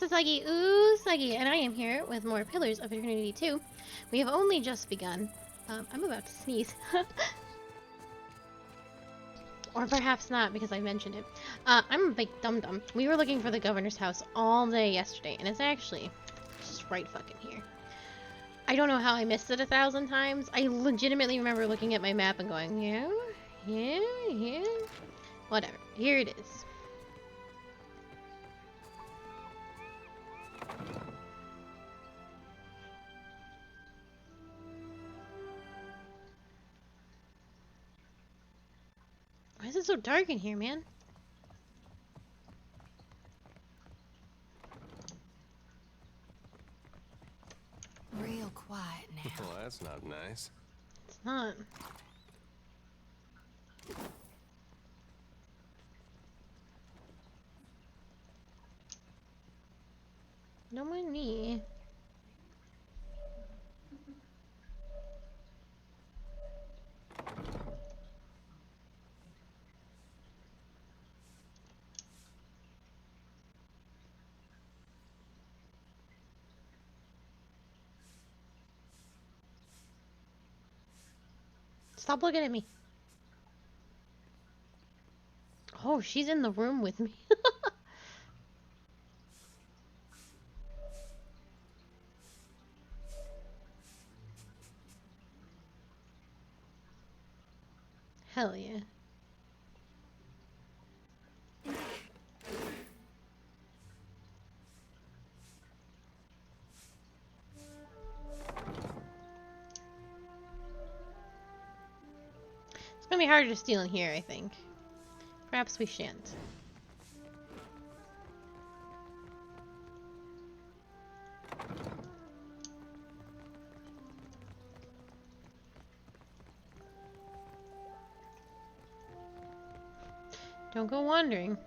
Usagi, Usagi, and I am here with more Pillars of Eternity 2. We have only just begun. I'm about to sneeze. Or perhaps not, because I mentioned it. I'm a big dum-dum. We were looking for the governor's house all day yesterday, and it's actually just right fucking here. I don't know how I missed it 1,000 times. I legitimately remember looking at my map and going, yeah. Whatever. Here it is. Why is it so dark in here, man? Real quiet now. Well, that's not nice. It's not. Don't mind me. Stop looking at me. Oh, she's in the room with me. Hell yeah. It's gonna be harder to steal in here, I think. Perhaps we shan't. Don't go wandering.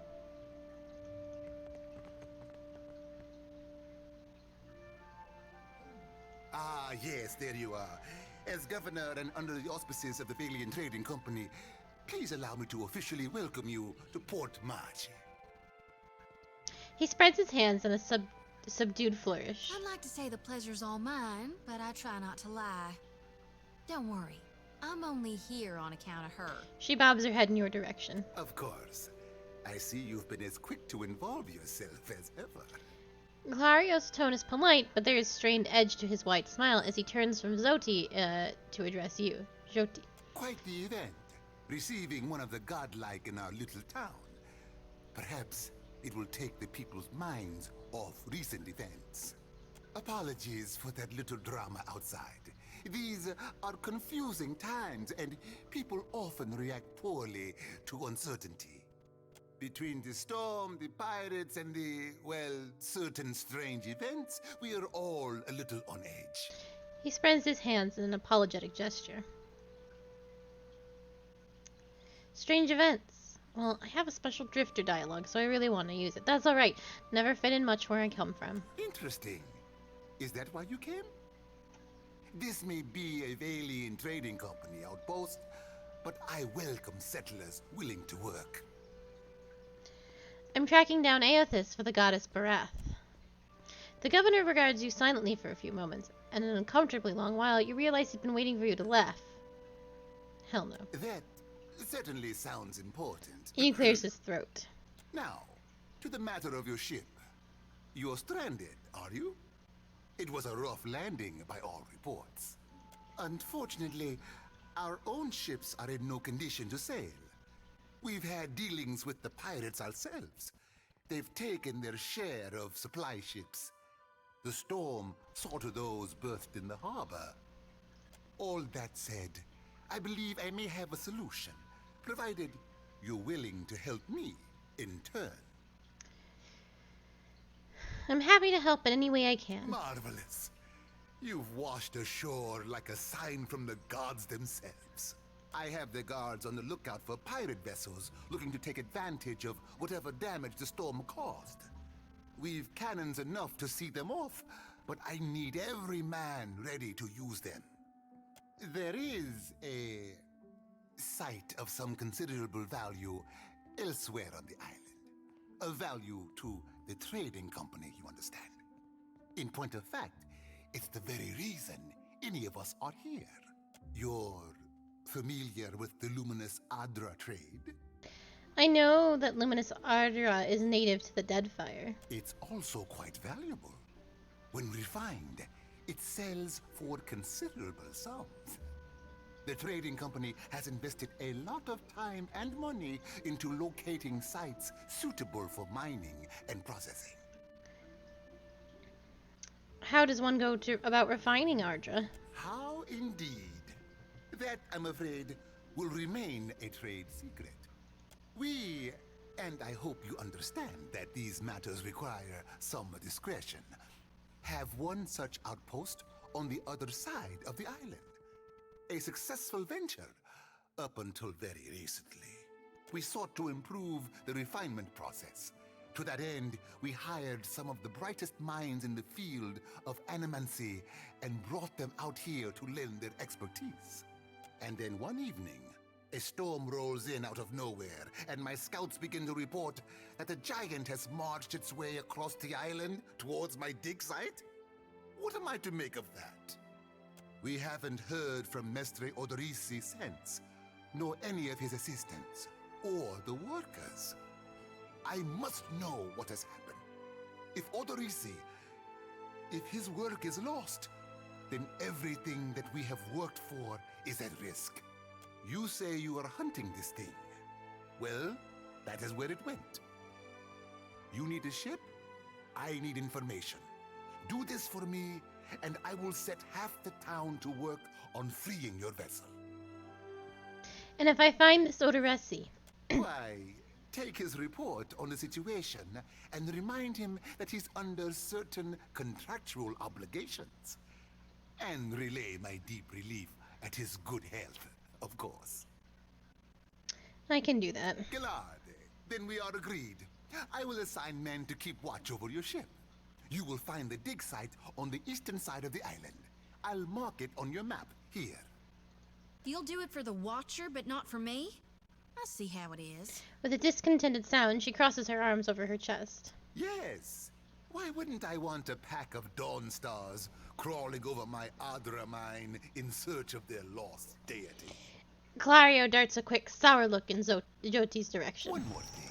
Ah, yes, there you are. As governor and under the auspices of the Valiant Trading Company, please allow me to officially welcome you to Port March. He spreads his hands in a subdued flourish. I'd like to say the pleasure's all mine, but I try not to lie. Don't worry, I'm only here on account of her. She bobs her head in your direction. Of course. I see you've been as quick to involve yourself as ever. Clario's tone is polite, but there is strained edge to his white smile as he turns from Zoti to address you. Joti. Quite the event, receiving one of the godlike in our little town. Perhaps it will take the people's minds off recent events. Apologies for that little drama outside. These are confusing times, and people often react poorly to uncertainty. Between the storm, the pirates, and the, well, certain strange events, we are all a little on edge. He spreads his hands in an apologetic gesture. Strange events. Well, I have a special drifter dialogue, so I really want to use it. That's alright. Never fit in much where I come from. Interesting. Is that why you came? This may be a Valiant Trading Company outpost, but I welcome settlers willing to work. I'm tracking down Aothis for the goddess Barath. The governor regards you silently for a few moments, and in an uncomfortably long while, you realize he's been waiting for you to laugh. Hell no. That certainly sounds important. He clears his throat. Now, to the matter of your ship. You're stranded, are you? It was a rough landing by all reports. Unfortunately, our own ships are in no condition to sail. We've had dealings with the pirates ourselves. They've taken their share of supply ships. The storm saw to those berthed in the harbor. All that said, I believe I may have a solution, provided you're willing to help me in turn. I'm happy to help in any way I can. Marvelous. You've washed ashore like a sign from the gods themselves. I have the guards on the lookout for pirate vessels looking to take advantage of whatever damage the storm caused. We've cannons enough to see them off, but I need every man ready to use them. There is a site of some considerable value elsewhere on the island. A value to the trading company, you understand. In point of fact, it's the very reason any of us are here. You're familiar with the luminous Adra trade? I know that luminous ardra is native to the Deadfire. It's also quite valuable. When refined, it sells for considerable sums. The trading company has invested a lot of time and money into locating sites suitable for mining and processing. How does one go about refining ardra? How indeed? That, I'm afraid, will remain a trade secret. We, and I hope you understand that these matters require some discretion, have one such outpost on the other side of the island. A successful venture up until very recently. We sought to improve the refinement process. To that end, we hired some of the brightest minds in the field of animancy and brought them out here to lend their expertise. And then one evening, a storm rolls in out of nowhere, and my scouts begin to report that a giant has marched its way across the island towards my dig site. What am I to make of that? We haven't heard from Mestre Odorisi since, nor any of his assistants, or the workers. I must know what has happened. If Odorisi, if his work is lost, then everything that we have worked for is at risk. You say you are hunting this thing. Well, that is where it went. You need a ship? I need information. Do this for me, and I will set half the town to work on freeing your vessel. And if I find this Odoresi? Why, take his report on the situation and remind him that he's under certain contractual obligations. And relay my deep relief at his good health, of course. I can do that. Glad. Then we are agreed. I will assign men to keep watch over your ship. You will find the dig site on the eastern side of the island. I'll mark it on your map here. You'll do it for the Watcher, but not for me? I see how it is. With a discontented sound, she crosses her arms over her chest. Yes. Why wouldn't I want a pack of Dawn Stars crawling over my Adra mine in search of their lost deity? Clario darts a quick, sour look in Joti's direction. One more thing.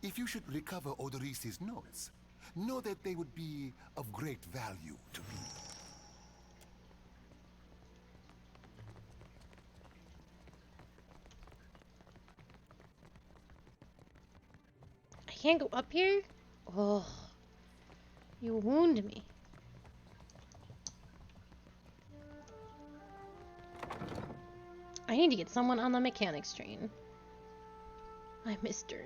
If you should recover Odorisi's notes, know that they would be of great value to me. I can't go up here? Oh, you wound me. I need to get someone on the mechanics train. I missed her.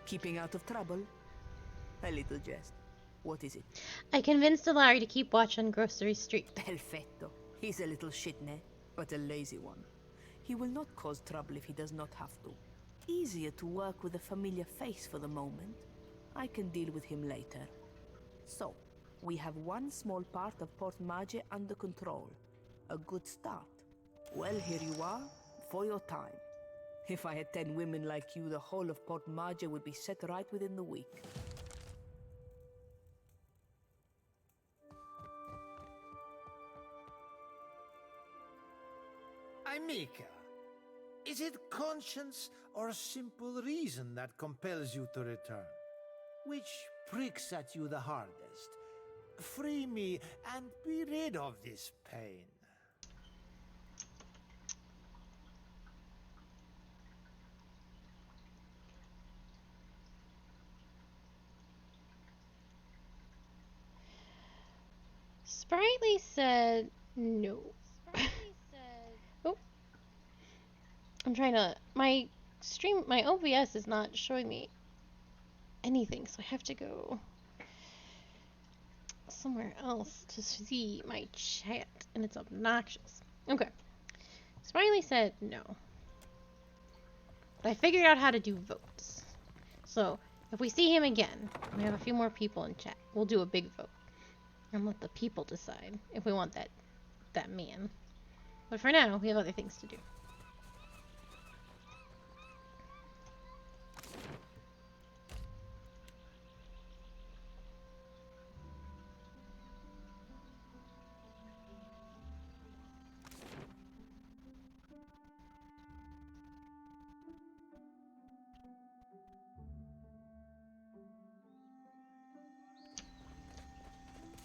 Keeping out of trouble? A little jest. What is it? I convinced Ilari to keep watch on Grocery Street. Perfetto. He's a little shitne, but a lazy one. He will not cause trouble if he does not have to. Easier to work with a familiar face for the moment. I can deal with him later. So, we have one small part of Port Mage under control. A good start. Well, here you are, for your time. If I had 10 women like you, the whole of Port Mage would be set right within the week. Mika, is it conscience or simple reason that compels you to return? Which pricks at you the hardest? free me and be rid of this pain. Sprightly said no. Oh, I'm trying to. My OBS is not showing me anything, so I have to go somewhere else to see my chat, and it's obnoxious. Okay. Sprightly said no. But I figured out how to do votes. So, if we see him again, we have a few more people in chat, we'll do a big vote. And let the people decide if we want that man. But for now, we have other things to do.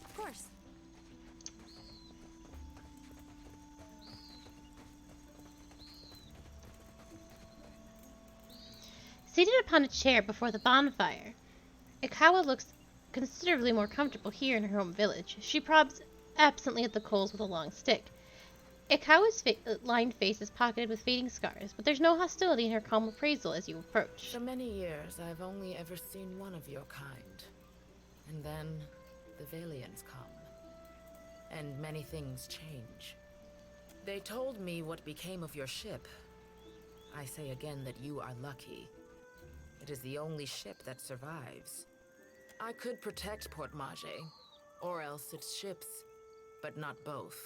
Of course. Seated upon a chair before the bonfire, Ikawa looks considerably more comfortable here in her home village. She probs absently at the coals with a long stick. Ikawa's lined face is pocketed with fading scars, but there's no hostility in her calm appraisal as you approach. For many years, I've only ever seen one of your kind. And then, the Valians come. And many things change. They told me what became of your ship. I say again that you are lucky. It is the only ship that survives. I could protect Port Mage, or else its ships, but not both.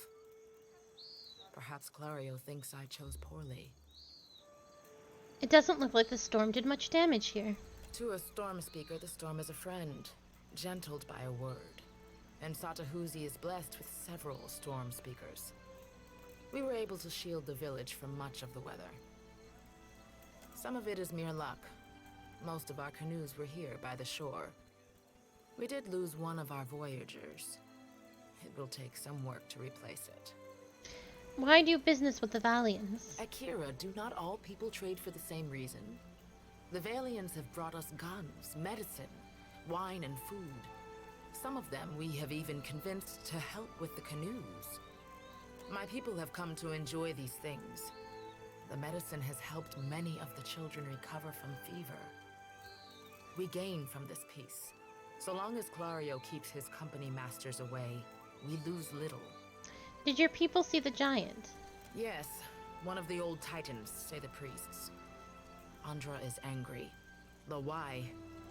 Perhaps Clario thinks I chose poorly. It doesn't look like the storm did much damage here. To a storm speaker, the storm is a friend, gentled by a word. And Satahuzi is blessed with several storm speakers. We were able to shield the village from much of the weather. Some of it is mere luck. Most of our canoes were here by the shore. We did lose one of our voyagers. It will take some work to replace it. Why do business with the Valians? Akira, do not all people trade for the same reason? The Valians have brought us guns, medicine, wine, and food. Some of them we have even convinced to help with the canoes. My people have come to enjoy these things. The medicine has helped many of the children recover from fever. We gain from this peace. So long as Clario keeps his company masters away, we lose little. Did your people see the giant? Yes, one of the old titans, say the priests. Andra is angry. Though why,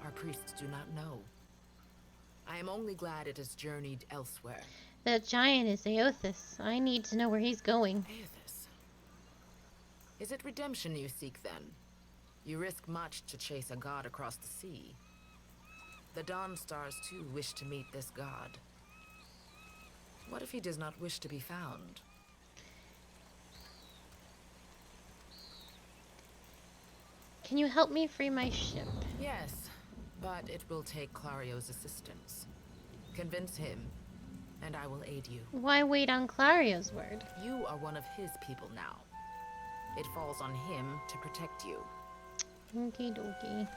our priests do not know. I am only glad it has journeyed elsewhere. The giant is Aothis. I need to know where he's going. Aethys. Is it redemption you seek then? You risk much to chase a god across the sea. The Dawn Stars too wish to meet this god. What if he does not wish to be found? Can you help me free my ship? Yes, but it will take Clario's assistance. Convince him, and I will aid you. Why wait on Clario's word? You are one of his people now. It falls on him to protect you. Okie dokie.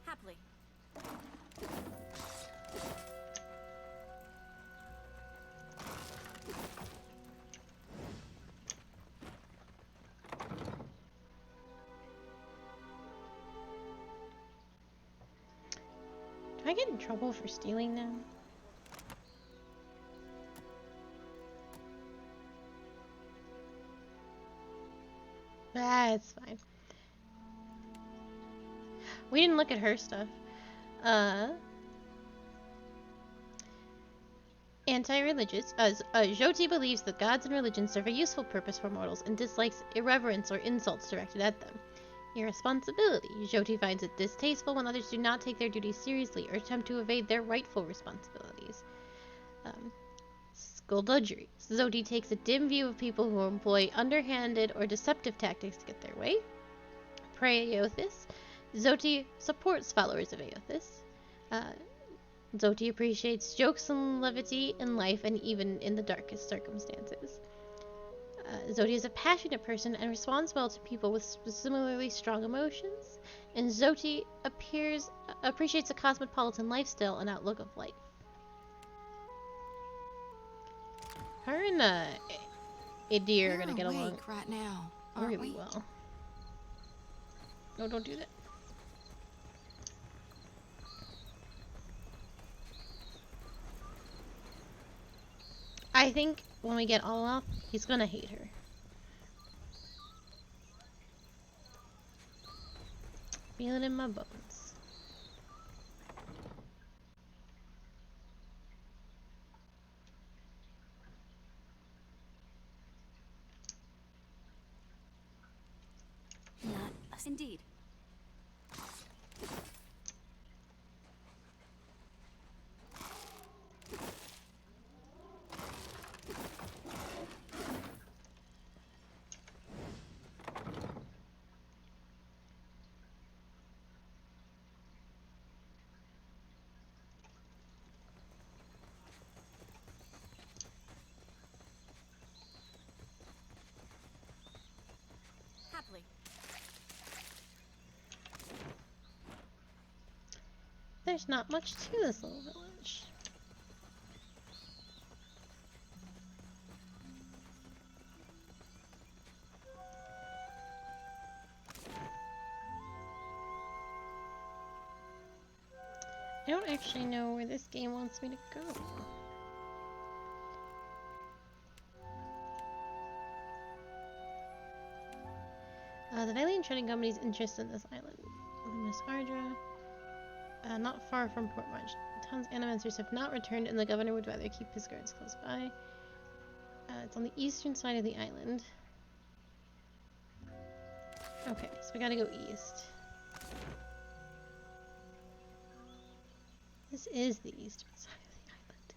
Happily. Do I get in trouble for stealing now? Ah, it's fine. We didn't look at her stuff. Anti-religious. Jyoti believes that gods and religions serve a useful purpose for mortals and dislikes irreverence or insults directed at them. Irresponsibility. Jyoti finds it distasteful when others do not take their duties seriously or attempt to evade their rightful responsibilities. Skullduggery. Jyoti takes a dim view of people who employ underhanded or deceptive tactics to get their way. Praeothis. Jyoti supports followers of Aothis. Jyoti appreciates jokes and levity in life and even in the darkest circumstances. Jyoti is a passionate person and responds well to people with similarly strong emotions. And Jyoti appreciates a cosmopolitan lifestyle and outlook of life. Her and Idir are gonna get along right now, really aren't we? well. No, don't do that. I think when we get Olaf, he's gonna hate her. Feel it in my bones. Not us indeed. Happily. There's not much to this little village. I don't actually know where this game wants me to go. The Valiant Trading Company's interest in this island. Miss Ardra. Not far from Port March. The town's animators have not returned, and the governor would rather keep his guards close by. It's on the eastern side of the island. Okay, so we gotta go east. This is the eastern side of the island.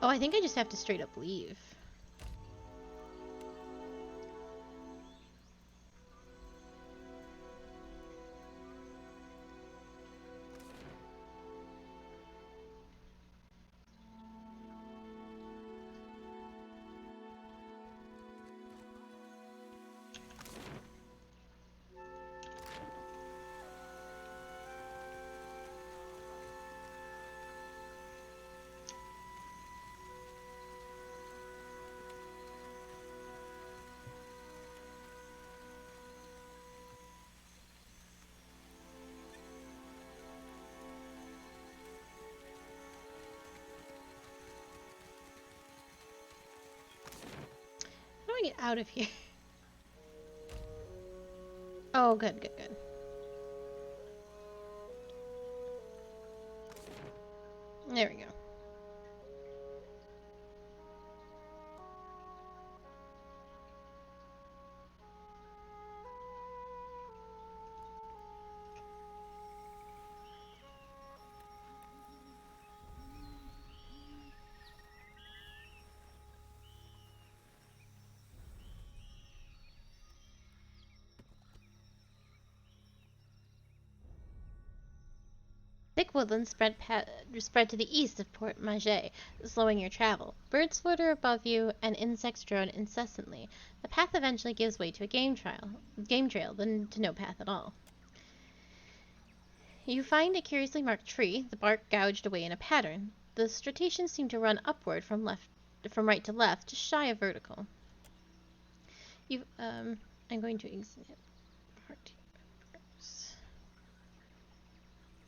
Oh, I think I just have to straight up leave. How do I get out of here? Oh, good, good, good. There we go. Thick woodlands spread to the east of Port Maget, slowing your travel. Birds flutter above you, and insects drone incessantly. The path eventually gives way to a game trail, then to no path at all. You find a curiously marked tree, the bark gouged away in a pattern. The striations seem to run upward from right to left, just shy of vertical. I'm going to examine.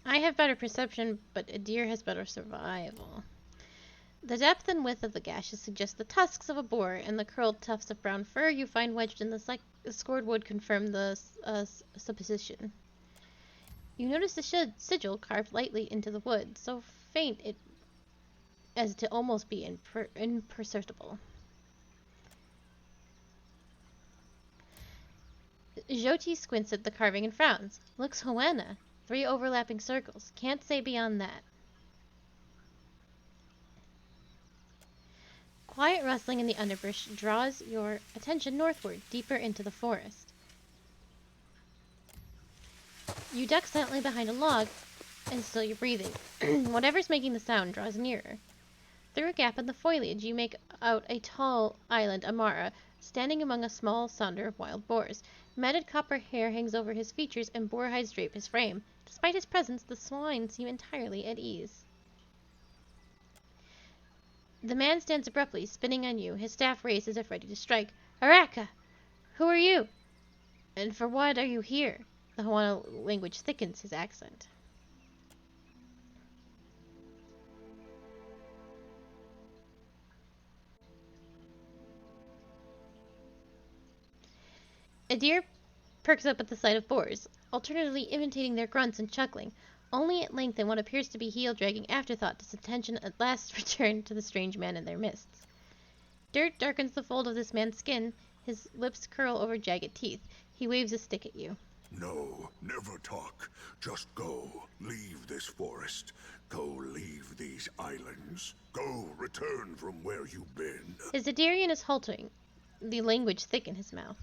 I have better perception, but a deer has better survival. The depth and width of the gashes suggest the tusks of a boar, and the curled tufts of brown fur you find wedged in the scored wood confirm the supposition. You notice a sigil carved lightly into the wood, so faint as to almost be imperceptible. Joti squints at the carving and frowns. Looks Hoenna. 3 overlapping circles. Can't say beyond that. Quiet rustling in the underbrush draws your attention northward, deeper into the forest. You duck silently behind a log and still your breathing. Whatever's making the sound draws nearer. Through a gap in the foliage, you make out a tall island Amara, standing among a small sonder of wild boars. Matted copper hair hangs over his features and boar hides drape his frame. Despite his presence, the swine seem entirely at ease. The man stands abruptly, spinning on you, his staff raised as if ready to strike. Araka! Who are you? And for what are you here? The Hawaiian language thickens his accent. A deer perks up at the sight of boars, alternately imitating their grunts and chuckling. Only at length in what appears to be heel-dragging afterthought does attention at last return to the strange man in their midst. Dirt darkens the fold of this man's skin, his lips curl over jagged teeth. He waves a stick at you. No, never talk. Just go. Leave this forest. Go leave these islands. Go return from where you've been. His Adirian is halting, the language thick in his mouth.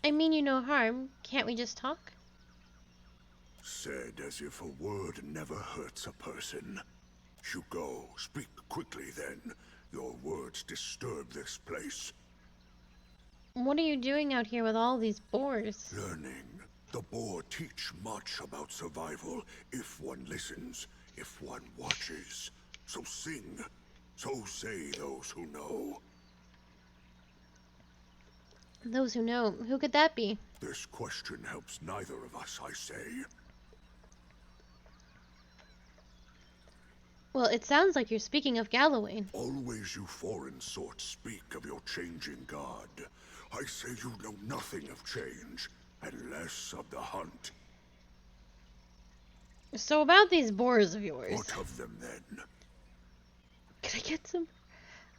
I mean you no harm. Can't we just talk? Said as if a word never hurts a person. You go. Speak quickly then. Your words disturb this place. What are you doing out here with all these boars? Learning. The boar teach much about survival if one listens, if one watches. So sing. So say those who know. Those who know. Who could that be? This question helps neither of us, I say. Well, it sounds like you're speaking of Galloway. Always you foreign sorts speak of your changing god. I say you know nothing of change, and less of the hunt. So about these boars of yours. What of them then? Can I get some?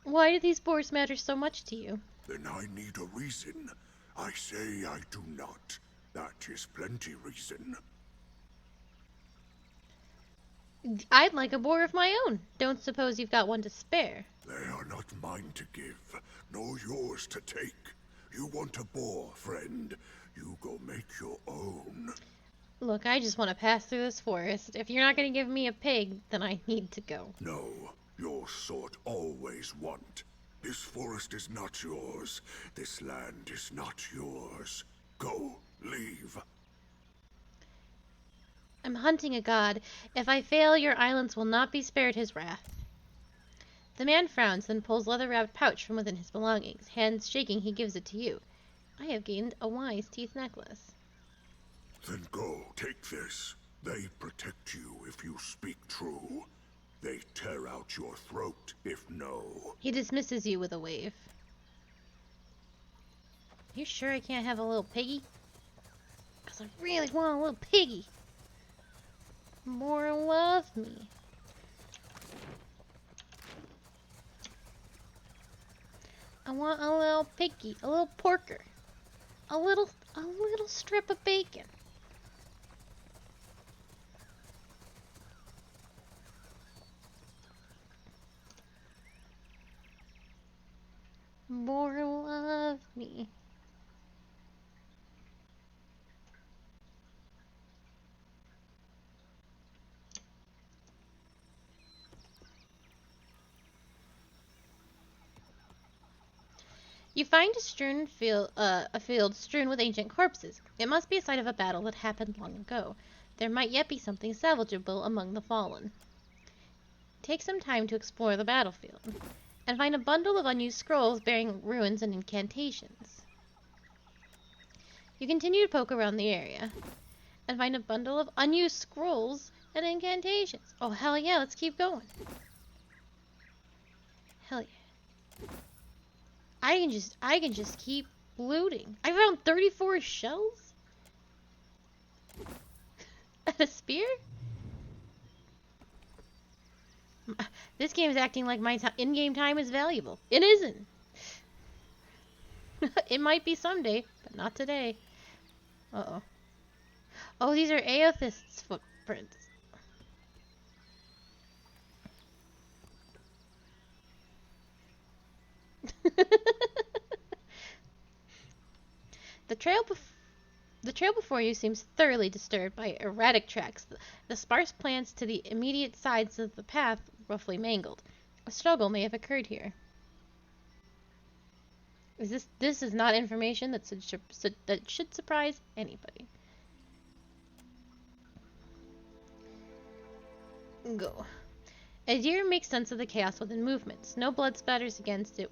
Why do these boars matter so much to you? Then I need a reason. I say I do not. That is plenty reason. I'd like a boar of my own. Don't suppose you've got one to spare. They are not mine to give, nor yours to take. You want a boar, friend. You go make your own. Look, I just want to pass through this forest. If you're not going to give me a pig, then I need to go. No, your sort always want. This forest is not yours. This land is not yours. Go, leave. I'm hunting a god. If I fail, your islands will not be spared his wrath. The man frowns, then pulls leather-wrapped pouch from within his belongings. Hands shaking, he gives it to you. I have gained a wise teeth necklace. Then go, take this. They protect you if you speak true. They tear out your throat if no. He dismisses you with a wave. You sure I can't have a little piggy? Because I really want a little piggy. More love me. I want a little piggy, a little porker, a little strip of bacon. More love me. You find a field strewn with ancient corpses. It must be a site of a battle that happened long ago. There might yet be something salvageable among the fallen. Take some time to explore the battlefield, and find a bundle of unused scrolls bearing ruins and incantations. You continue to poke around the area, and find a bundle of unused scrolls and incantations. Oh, hell yeah, let's keep going. Hell yeah. I can just keep looting. I found 34 shells? And a spear? This game is acting like my in-game time is valuable. It isn't. It might be someday, but not today. Uh-oh. Oh, these are Aothist's footprints. The trail before you seems thoroughly disturbed by erratic tracks. The sparse plants to the immediate sides of the path roughly mangled. A struggle may have occurred here. This is not information that should surprise anybody. Go. A deer makes sense of the chaos within movements. No blood spatters against it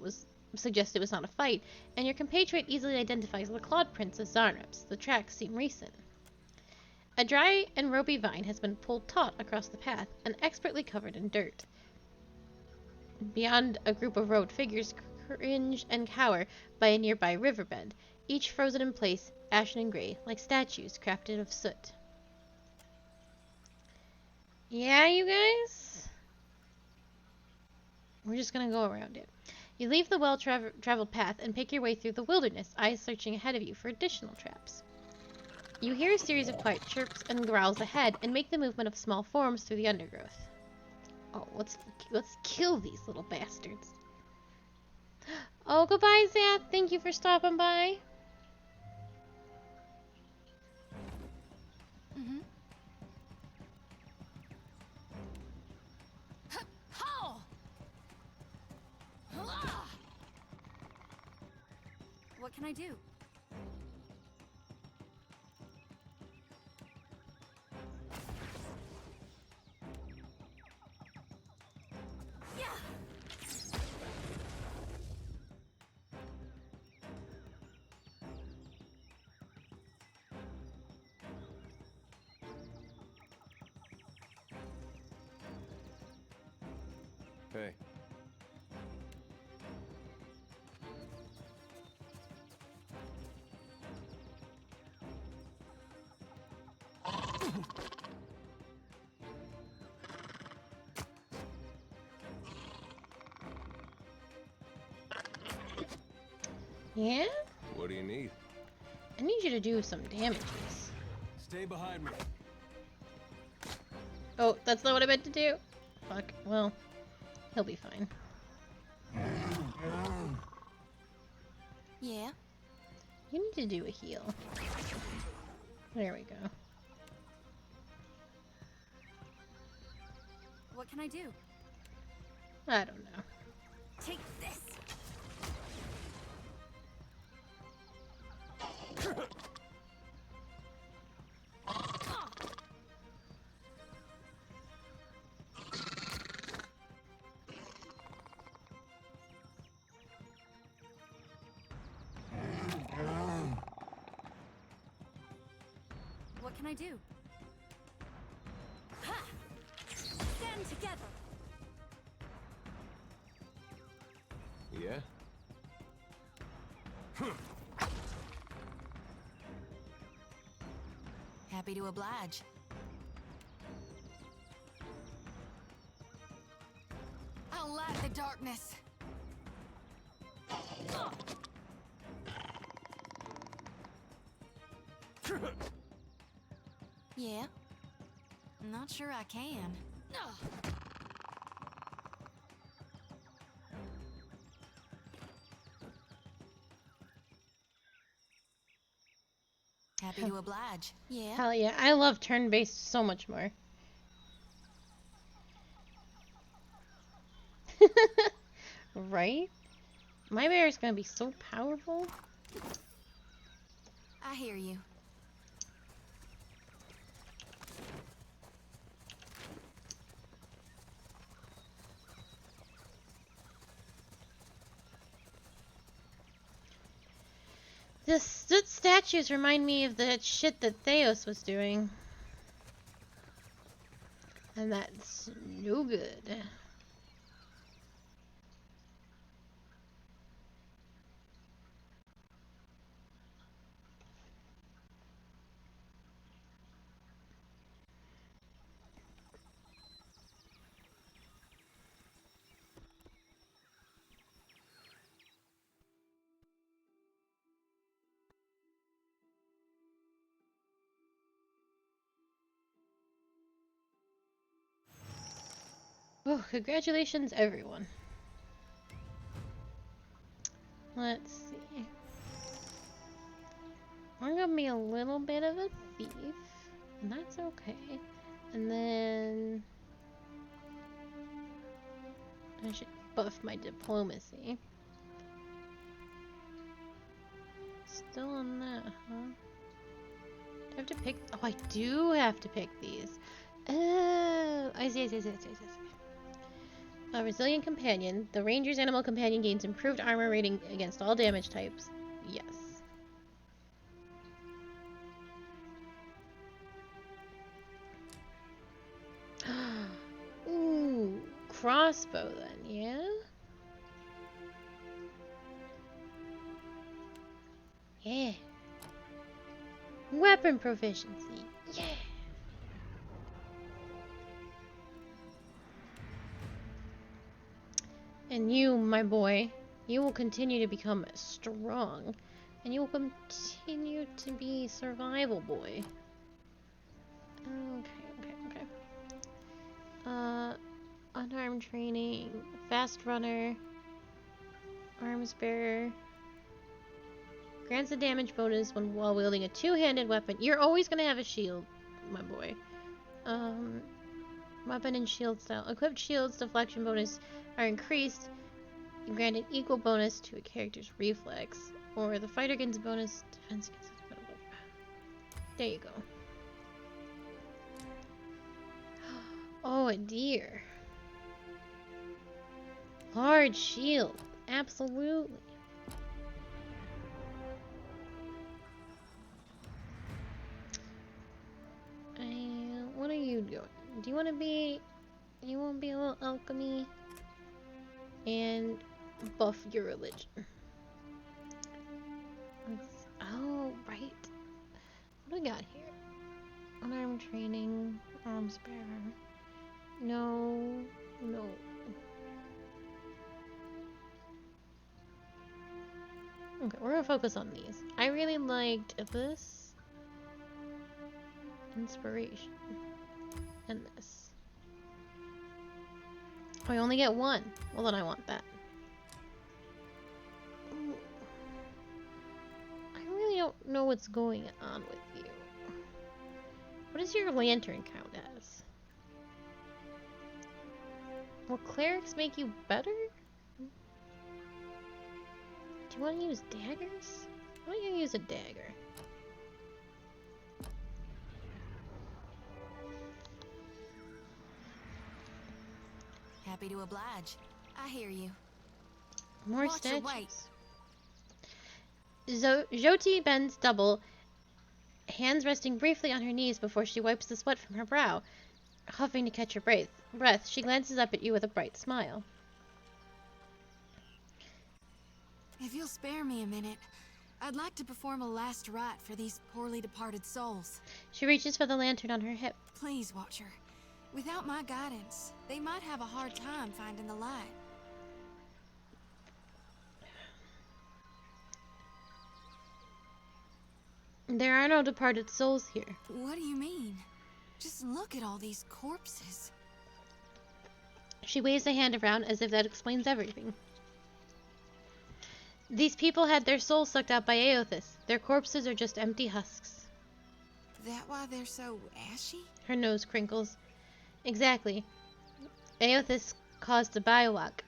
suggest it was not a fight, and your compatriot easily identifies the clawed prints as Zarnab's. The tracks seem recent. A dry and ropey vine has been pulled taut across the path and expertly covered in dirt. Beyond, a group of robed figures cringe and cower by a nearby riverbed, each frozen in place, ashen and gray, like statues crafted of soot. Yeah, you guys? We're just gonna go around it. You leave the well-traveled path and pick your way through the wilderness, eyes searching ahead of you for additional traps. You hear a series of quiet chirps and growls ahead and make the movement of small forms through the undergrowth. Oh, let's kill these little bastards. Oh, goodbye, Zath. Thank you for stopping by. Mm-hmm. Ho! What can I do? Hey. Yeah? What do you need? I need you to do some damages. Stay behind me. Oh, that's not what I meant to do. Fuck. Well, he'll be fine. Yeah? You need to do a heal. There we go. What can I do? I don't know. Take this! What can I do? Ha! Stand together! Yeah? Happy to oblige. I'll light the darkness. Yeah? Not sure I can. Happy to oblige. Yeah? Hell yeah, I love turn-based so much more. Right? My bear is gonna be so powerful. I hear you. This statues remind me of the shit that Theos was doing. And that's no good. Oh, congratulations, everyone. Let's see. I'm gonna be a little bit of a thief, and that's okay. And then I should buff my diplomacy. Still on that, huh? Do I have to pick? Oh, I do have to pick these. Oh, I see. A resilient companion. The ranger's animal companion gains improved armor rating against all damage types. Yes. Ooh, crossbow then, yeah? Yeah. Weapon proficiency. Yeah. And you, my boy, you will continue to become strong. And you will continue to be survival boy. Okay. Unarmed training, fast runner, arms bearer. Grants a damage bonus when while wielding a two-handed weapon. You're always gonna have a shield, my boy. Weapon and shield style. Equipped shields deflection bonus are increased. You grant an equal bonus to a character's reflex, or the fighter gains bonus defense against. There you go. Oh, a deer. Large shield. Absolutely. What are you doing? Do you want to be... You want to be a little alchemy? And buff your religion. Oh, right. What do we got here? Unarmed training. Arms bearer. No. Okay, we're gonna focus on these. I really liked this. Inspiration. And this. Oh, I only get one. Well, then I want that. Ooh. I really don't know what's going on with you. What does your lantern count as? Will clerics make you better? Do you want to use daggers? Why don't you use a dagger? Happy to oblige. I hear you. More Watch your weight. statues. Jyoti bends double, hands resting briefly on her knees before she wipes the sweat from her brow. Huffing to catch her breath, she glances up at you with a bright smile. If you'll spare me a minute, I'd like to perform a last rite for these poorly departed souls. She reaches for the lantern on her hip. Please, Watcher. Without my guidance, they might have a hard time finding the light. There are no departed souls here. What do you mean? Just look at all these corpses. She waves a hand around as if that explains everything. These people had their souls sucked out by Aothis. Their corpses are just empty husks. That why they're so ashy? Her nose crinkles. Exactly. Aothis caused a bywalk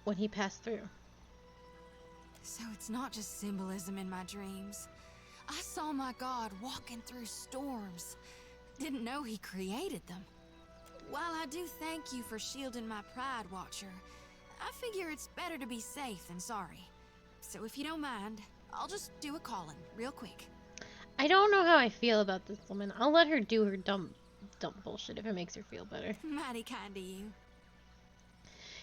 when he passed through. So it's not just symbolism in my dreams. I saw my god walking through storms. Didn't know he created them. While I do thank you for shielding my pride, Watcher, I figure it's better to be safe than sorry. So if you don't mind, I'll just do a call-in real quick. I don't know how I feel about this woman. I'll let her do her dumb bullshit if it makes her feel better. Mighty kind of you.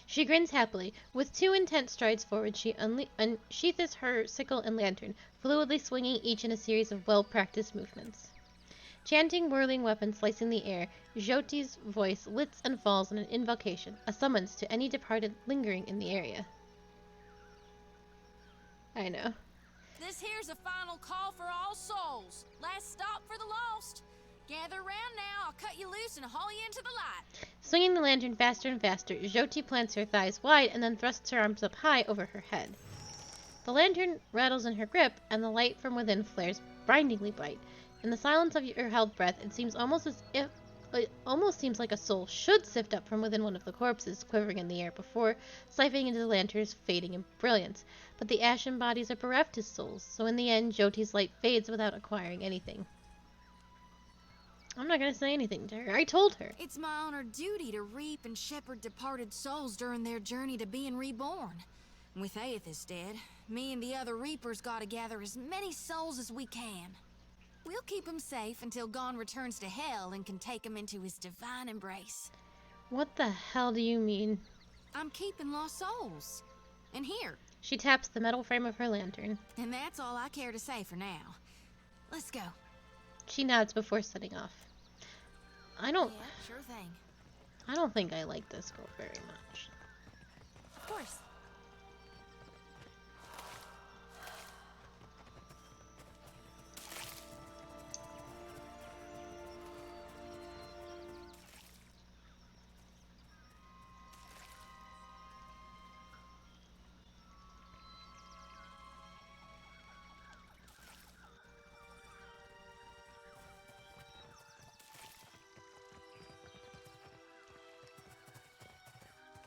She grins happily. With two intent strides forward, she unsheathes her sickle and lantern, fluidly swinging each in a series of well-practiced movements. Chanting, whirling weapon slicing the air, Jyoti's voice lits and falls in an invocation, a summons to any departed lingering in the area. I know. This here's a final call for all souls. Last stop for the lost. Gather round now. I'll cut you loose and haul you into the light. Swinging the lantern faster and faster, Jyoti plants her thighs wide and then thrusts her arms up high over her head. The lantern rattles in her grip, and the light from within flares blindingly bright. In the silence of your held breath, it seems almost seems like a soul should sift up from within one of the corpses quivering in the air before siphoning into the lantern's fading in brilliance. But the ashen bodies are bereft as souls, so in the end, Jyoti's light fades without acquiring anything. I'm not gonna say anything to her. I told her. It's my honored duty to reap and shepherd departed souls during their journey to being reborn. With Aethys dead, me and the other reapers gotta gather as many souls as we can. We'll keep him safe until Gon returns to hell and can take him into his divine embrace. What the hell do you mean? I'm keeping lost souls. And here. She taps the metal frame of her lantern. And that's all I care to say for now. Let's go. She nods before setting off. I don't Sure thing. think I like this girl very much. Of course.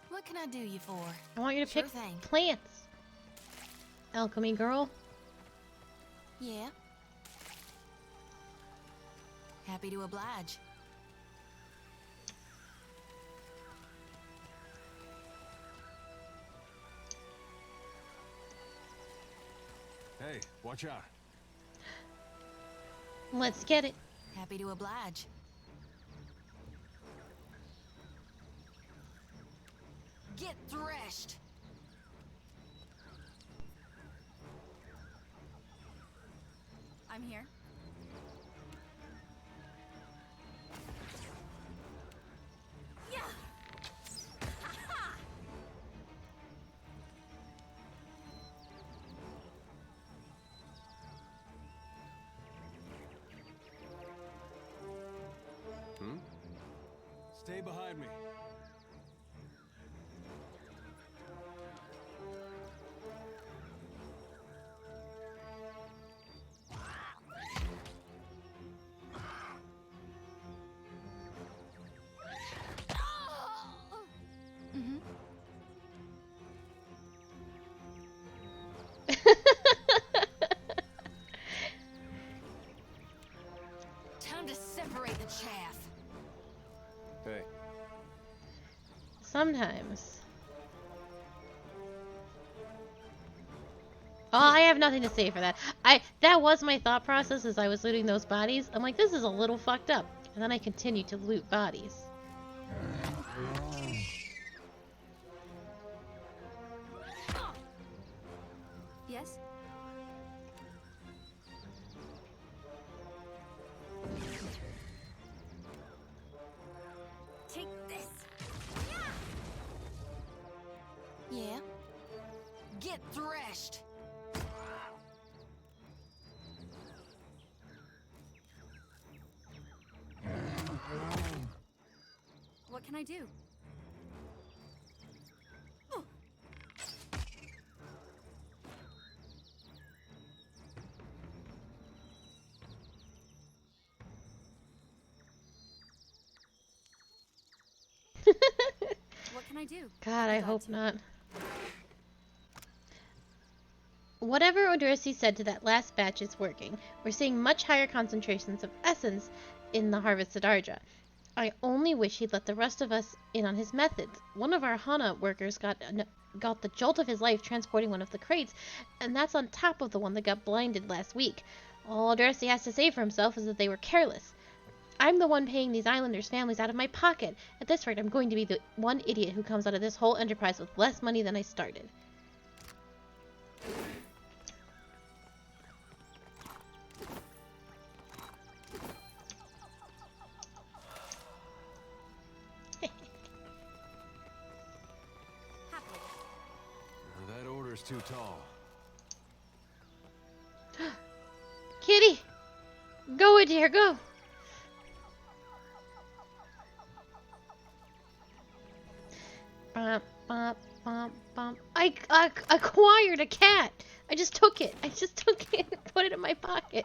What can I do you for? I want you to Sure pick thing. plants. Alchemy girl. Yeah. Happy to oblige. Hey, watch out. Let's get it. Happy to oblige. Get threshed. I'm here. Yeah. Stay behind me. Time to separate the chaff. Hey, Sometimes. Oh, I have nothing to say for that. That was my thought process as I was looting those bodies. I'm like, this is a little fucked up. And then I continued to loot bodies. Yes? Take this. Yeah. Get threshed. What can I do? What can I do? God, I hope not. Whatever Odursi said to that last batch is working. We're seeing much higher concentrations of essence in the harvested Arja. I only wish he'd let the rest of us in on his methods. One of our Hana workers got the jolt of his life transporting one of the crates, and that's on top of the one that got blinded last week. All Odursi has to say for himself is that they were careless. I'm the one paying these islanders' families out of my pocket. At this rate, I'm going to be the one idiot who comes out of this whole enterprise with less money than I started. that order's too tall. Kitty! Go, dear, go! Bump, bump, bump, bump. I acquired a cat. I just took it. I just took it and put it in my pocket.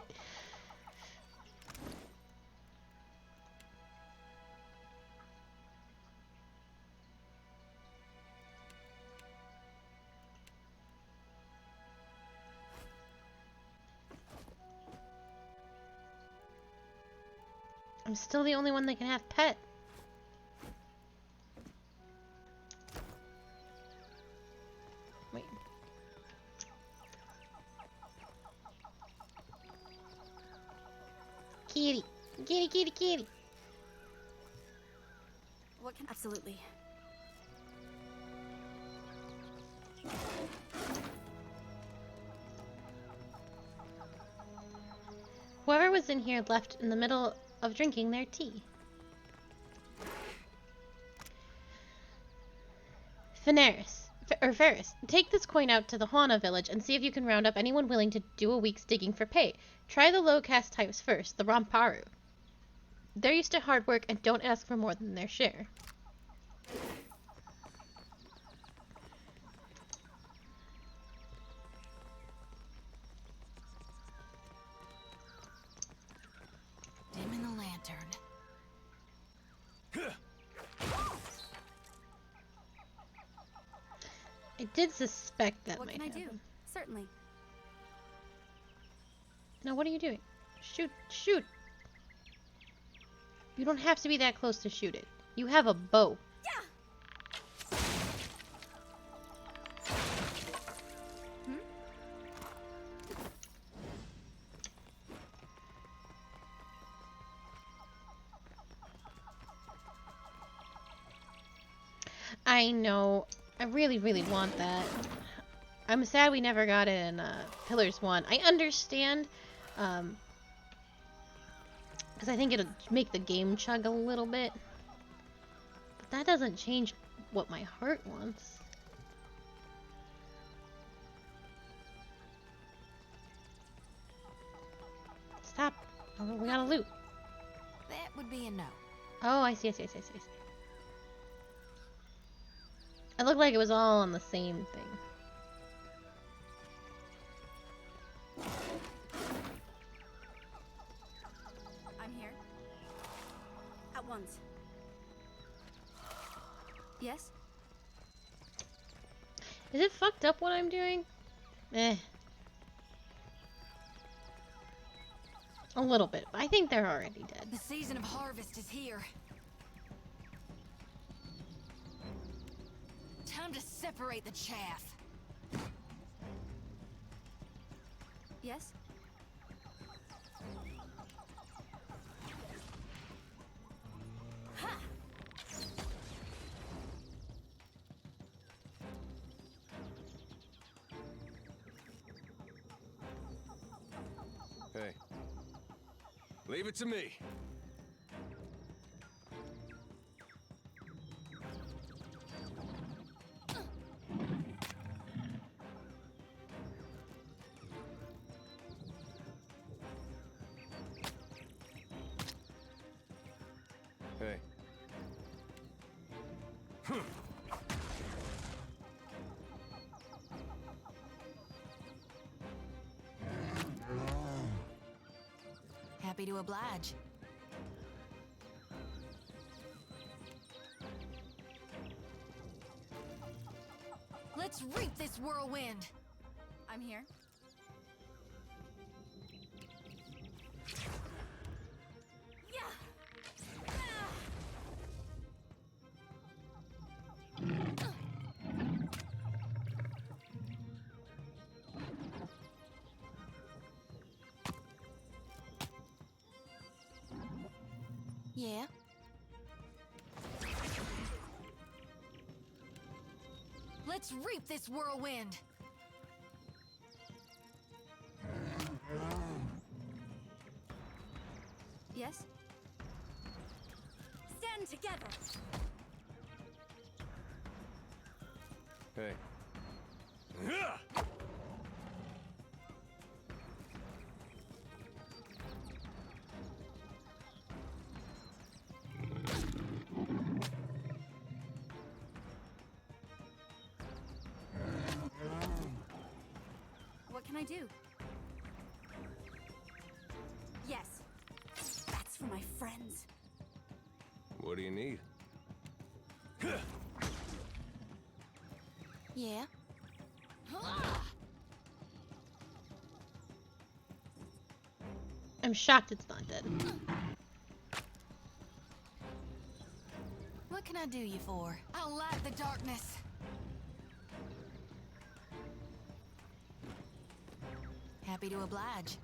I'm still the only one that can have pet. Wait. Kitty. Kitty, kitty, kitty. What can... Absolutely. Whoever was in here left in the middle of drinking their tea. Ferris, take this coin out to the Hauna village and see if you can round up anyone willing to do a week's digging for pay. Try the low caste types first, the Ramparu. They're used to hard work and don't ask for more than their share. Dim in the lantern. I did suspect that What might can I do? happen. Certainly. No, what are you doing? Shoot, shoot! You don't have to be that close to shoot it. You have a bow. Yeah. I know. I really, really want that. I'm sad we never got it in Pillars 1. I understand, because I think it'll make the game chug a little bit. But that doesn't change what my heart wants. Stop. Oh, we gotta loot. That would be a no. Oh, I see, I see, I see, I see. It looked like it was all on the same thing. I'm here. At once. Yes? Is it fucked up what I'm doing? Eh. A little bit. I think they're already dead. The season of harvest is here. Time to separate the chaff. Yes? Ha! Hey. Leave it to me. Hey. Happy to oblige. Let's reap this whirlwind. I'm here. Yeah! Yeah. Let's reap this whirlwind. Yes? Stand together! Hey. I do? Yes. That's for my friends. What do you need? Yeah. I'm shocked it's not dead. What can I do you for? I'll light the darkness. Happy to oblige.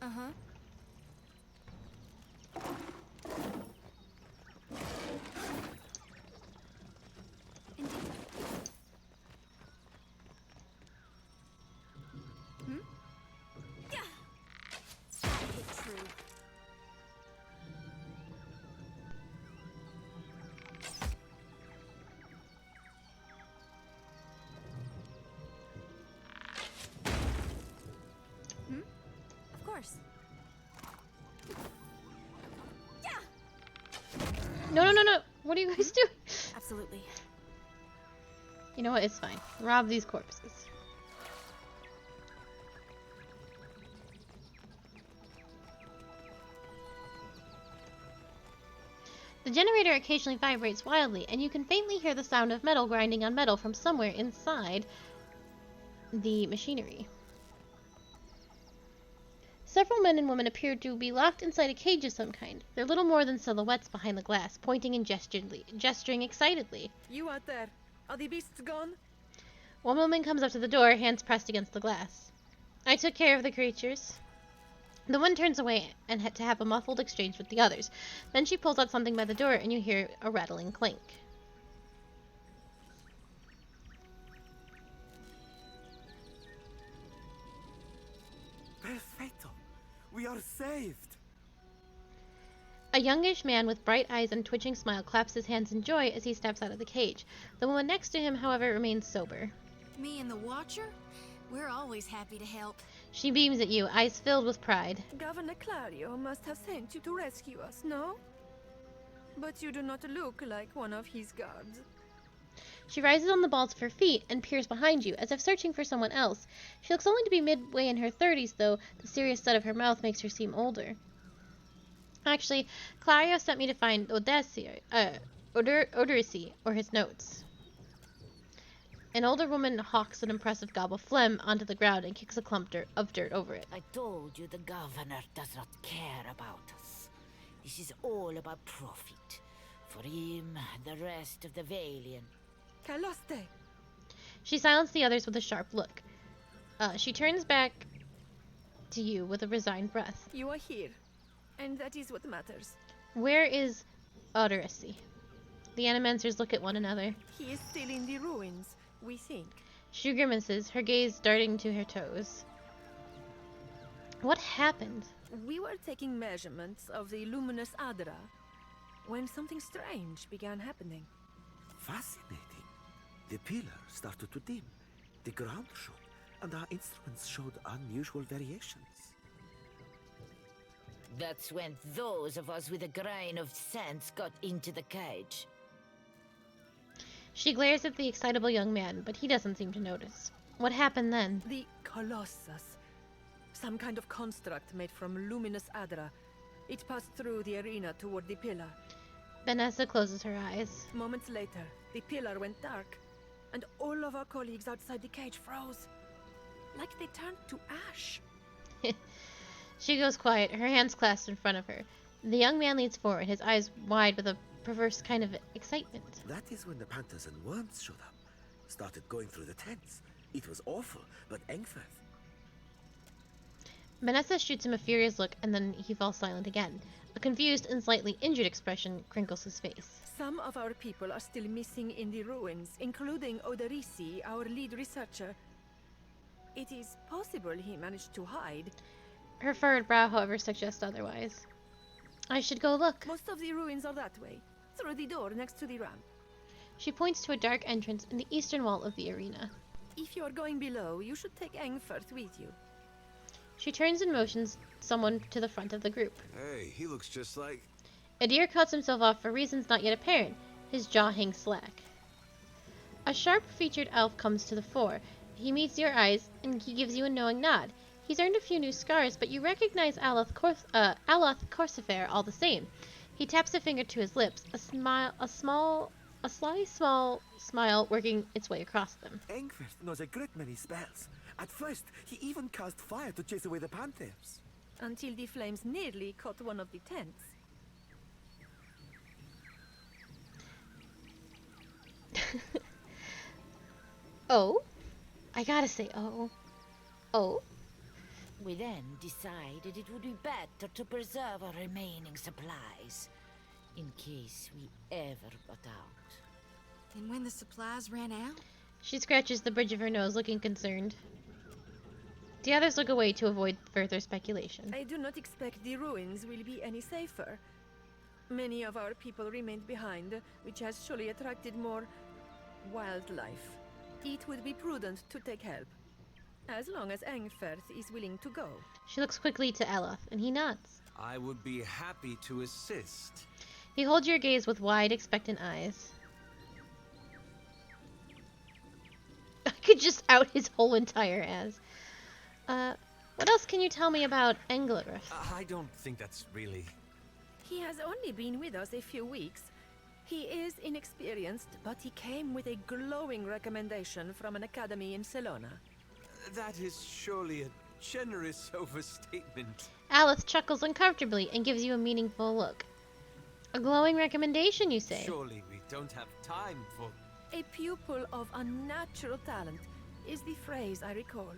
Uh-huh. Indeed. Hmm? Yeah. That hit true. Hmm? Of course. Yeah. No, no, no, no! What are you guys doing? Absolutely. You know what? It's fine. Rob these corpses. The generator occasionally vibrates wildly, and you can faintly hear the sound of metal grinding on metal from somewhere inside the machinery. Several men and women appear to be locked inside a cage of some kind. They're little more than silhouettes behind the glass, pointing and gesturing excitedly. You out there, are the beasts gone? One woman comes up to the door, hands pressed against the glass. I took care of the creatures. The one turns away and had to have a muffled exchange with the others. Then she pulls out something by the door, and you hear a rattling clink. Perfetto. We are saved. A youngish man with bright eyes and twitching smile claps his hands in joy as he steps out of the cage. The woman next to him, however, remains sober. Me and the Watcher? We're always happy to help. She beams at you, eyes filled with pride. Governor Clario must have sent you to rescue us, no? But you do not look like one of his guards. She rises on the balls of her feet and peers behind you, as if searching for someone else. She looks only to be midway in her 30s, though the serious set of her mouth makes her seem older. Actually, Clario sent me to find Odorici, or his notes. An older woman hawks an impressive gob of phlegm onto the ground and kicks a clump of dirt over it. I told you the governor does not care about us. This is all about profit. For him, the rest of the Valiant. Caloste! She silenced the others with a sharp look. She turns back to you with a resigned breath. You are here, and that is what matters. Where is Odorici? The Animancers look at one another. He is still in the ruins, we think. She grimaces, her gaze darting to her toes. What happened? We were taking measurements of the luminous Adra when something strange began happening. Fascinating. The pillar started to dim, the ground shook, and our instruments showed unusual variations. That's when those of us with a grain of sense got into the cage. She glares at the excitable young man, but he doesn't seem to notice. What happened then? The Colossus. Some kind of construct made from luminous Adra. It passed through the arena toward the pillar. Vanessa closes her eyes. Moments later, the pillar went dark, and all of our colleagues outside the cage froze. Like they turned to ash. She goes quiet, her hands clasped in front of her. The young man leans forward, his eyes wide with a perverse kind of excitement. That is when the panthers and worms showed up. Started going through the tents. It was awful, but Engfirth. Vanessa shoots him a furious look, and then he falls silent again. A confused and slightly injured expression crinkles his face. Some of our people are still missing in the ruins, including Odorici, our lead researcher. It is possible he managed to hide. Her furrowed brow, however, suggests otherwise. I should go look. Most of the ruins are that way, through the door next to the ramp. She points to a dark entrance in the eastern wall of the arena. If you are going below, you should take Engfirth with you. She turns and motions someone to the front of the group. Hey, he looks just like... Adir cuts himself off for reasons not yet apparent. His jaw hangs slack. A sharp-featured elf comes to the fore. He meets your eyes, and he gives you a knowing nod. He's earned a few new scars, but you recognize Aloth Corsifer all the same. He taps a finger to his lips, a sly small smile working its way across them. Engfirth knows a great many spells. At first, he even cast fire to chase away the panthers. Until the flames nearly caught one of the tents. Oh? I gotta say oh. Oh? We then decided it would be better to preserve our remaining supplies, in case we ever got out. And when the supplies ran out? She scratches the bridge of her nose, looking concerned. The others look away to avoid further speculation. I do not expect the ruins will be any safer. Many of our people remained behind, which has surely attracted more wildlife. It would be prudent to take help, as long as Engfirth is willing to go. She looks quickly to Eloth, and he nods. I would be happy to assist. He holds your gaze with wide, expectant eyes. I could just out his whole entire ass. What else can you tell me about Englareth? I don't think that's really... He has only been with us a few weeks. He is inexperienced, but he came with a glowing recommendation from an academy in Salona. That is surely a generous overstatement. Alice chuckles uncomfortably and gives you a meaningful look. A glowing recommendation, you say? Surely we don't have time for... A pupil of unnatural talent is the phrase I recall.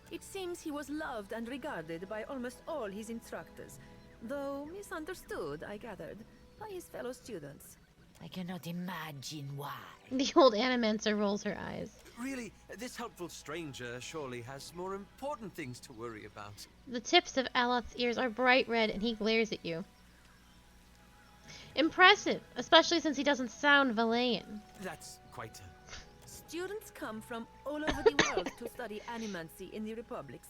It seems he was loved and regarded by almost all his instructors, though misunderstood, I gathered, by his fellow students. I cannot imagine why. The old Animancer rolls her eyes. Really, this helpful stranger surely has more important things to worry about. The tips of Aloth's ears are bright red and he glares at you. Impressive, especially since he doesn't sound Valayan. That's quite a... Students come from all over the world to study animancy in the republics,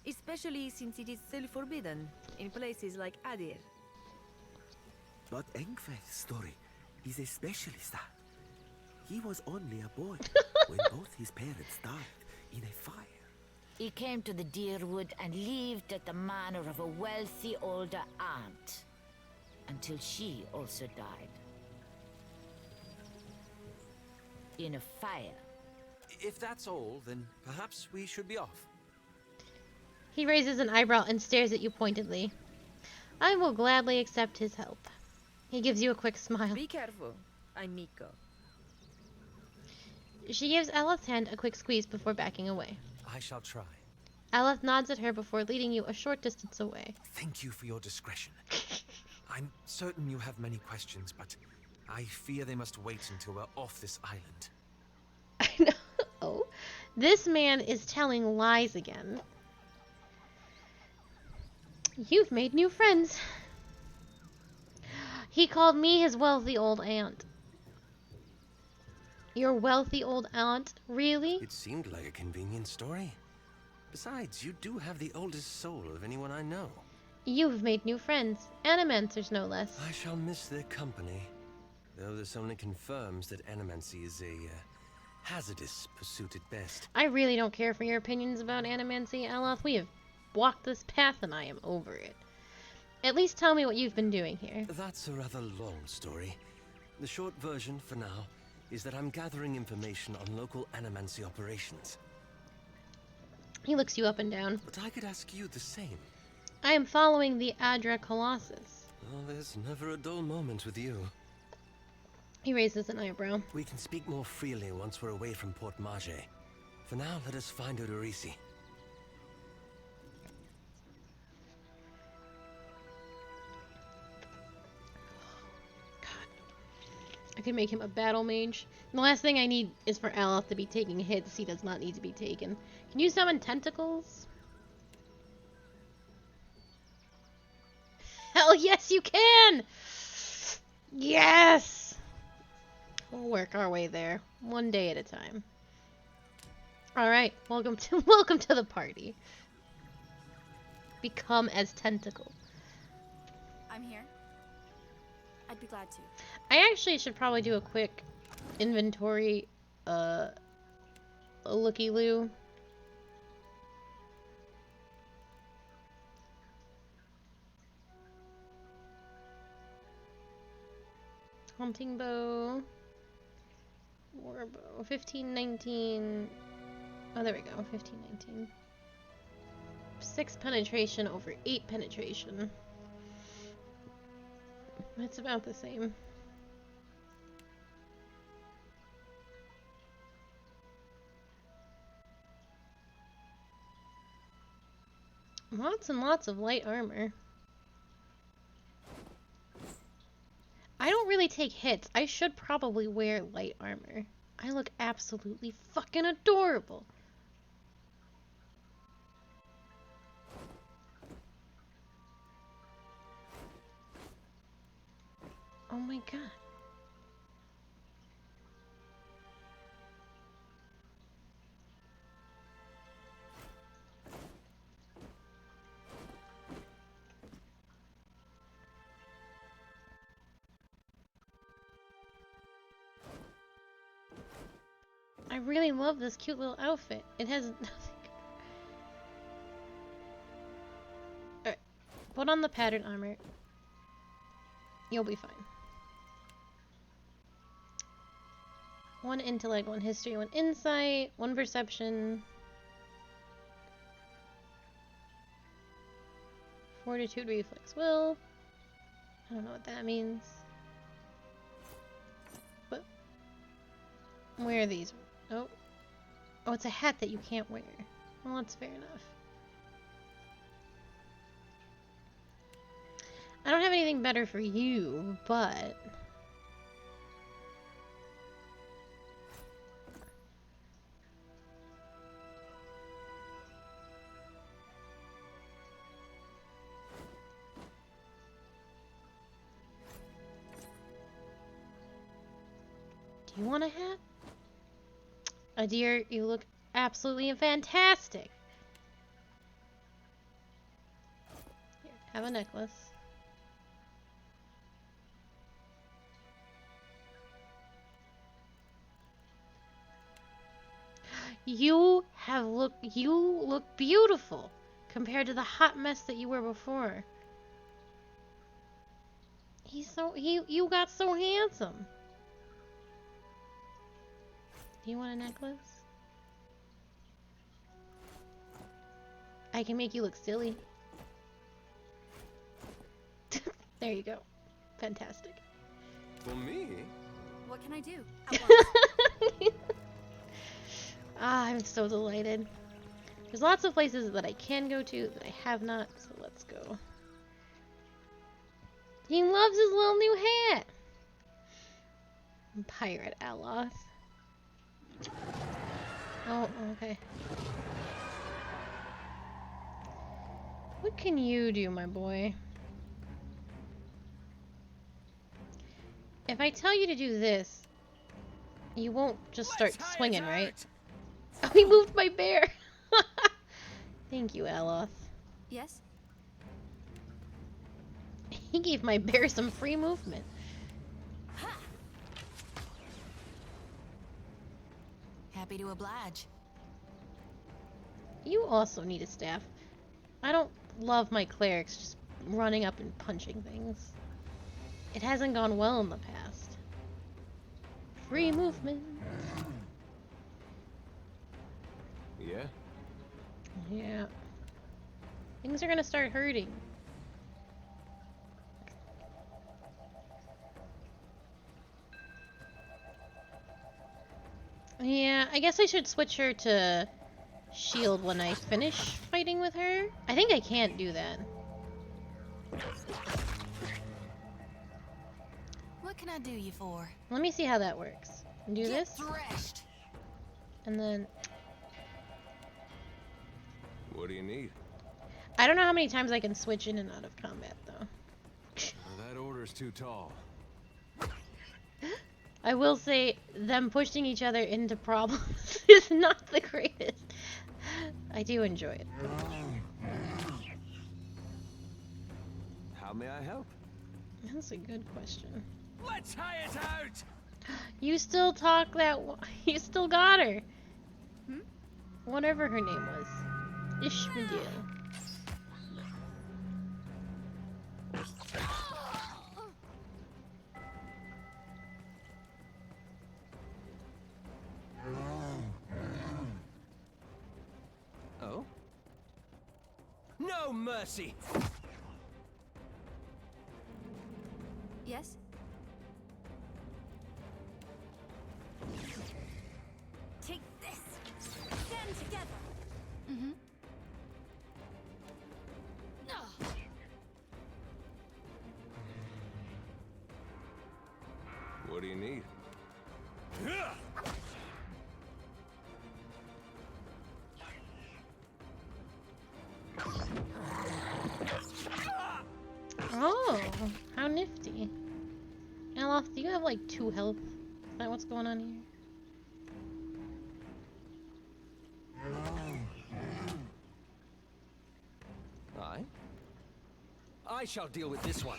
especially since it is still forbidden in places like Adir. But Engfirth's story is especially sad. He was only a boy when both his parents died in a fire. He came to the Deerwood and lived at the manor of a wealthy older aunt, until she also died. In a fire. If that's all, then perhaps we should be off. He raises an eyebrow and stares at you pointedly. I will gladly accept his help. He gives you a quick smile. Be careful, I'm Miko. She gives Aloth's hand a quick squeeze before backing away. I shall try. Aloth nods at her before leading you a short distance away. Thank you for your discretion. I'm certain you have many questions, but I fear they must wait until we're off this island. I know. Oh, this man is telling lies again. You've made new friends. He called me his wealthy old aunt. Your wealthy old aunt? Really? It seemed like a convenient story. Besides, you do have the oldest soul of anyone I know. You've made new friends. Animancers, no less. I shall miss their company. Though this only confirms that animancy is a hazardous pursuit at best. I really don't care for your opinions about animancy, Aloth. We have walked this path and I am over it. At least tell me what you've been doing here. That's a rather long story. The short version, for now, is that I'm gathering information on local animancy operations. He looks you up and down. But I could ask you the same. I am following the Adra Colossus. Oh, there's never a dull moment with you. He raises an eyebrow. We can speak more freely once we're away from Port Mage. For now, let us find Odorisi. I could make him a battle mage. The last thing I need is for Aloth to be taking hits he does not need to be taken. Can you summon tentacles? Hell yes, you can! Yes! We'll work our way there, one day at a time. Alright, welcome to the party. Become as Tentacle. I'm here. I'd be glad to. I actually should probably do a quick inventory a looky-loo. Hunting bow. War bow. 1519. Oh, there we go. 1519. 6 penetration over 8 penetration. It's about the same. Lots and lots of light armor. I don't really take hits. I should probably wear light armor. I look absolutely fucking adorable. Oh my god. I really love this cute little outfit. It has nothing. Alright. Put on the pattern armor. You'll be fine. 1 intellect, 1 history, 1 insight, 1 perception. Fortitude, reflex, will. I don't know what that means. But where are these? Oh. Oh, it's a hat that you can't wear. Well, that's fair enough. I don't have anything better for you, but... Do you want a hat? Oh dear, you look absolutely fantastic. Here, have a necklace. You look beautiful compared to the hot mess that you were before. You got so handsome. Do you want a necklace? I can make you look silly. There you go. Fantastic. For me? What can I do? At once. Ah, I'm so delighted. There's lots of places that I can go to that I have not, so let's go. He loves his little new hat! Pirate Aloth. Oh, okay. What can you do, my boy? If I tell you to do this, you won't just start swinging, right? Oh, he moved my bear! Thank you, Aloth. Yes? He gave my bear some free movement. Happy to oblige. You also need a staff. I don't love my clerics just running up and punching things. It hasn't gone well in the past. Free movement. Yeah? Yeah. Things are gonna start hurting. Yeah, I guess I should switch her to shield when I finish fighting with her. I think I can't do that. What can I do you for? Let me see how that works. Do Get this, threshed. and then... What do you need? I don't know how many times I can switch in and out of combat, though. That order's too tall. I will say, them pushing each other into problems is not the greatest. I do enjoy it. How may I help? That's a good question. Let's hire it out! You still talk that... You still got her. Whatever her name was. Ishmael. Oh? No mercy! Yes? Take this! Stand together! Mm-hmm. What do you need? Oh, how nifty. Alof, do you have like 2 health? Is that what's going on here? I shall deal with this one.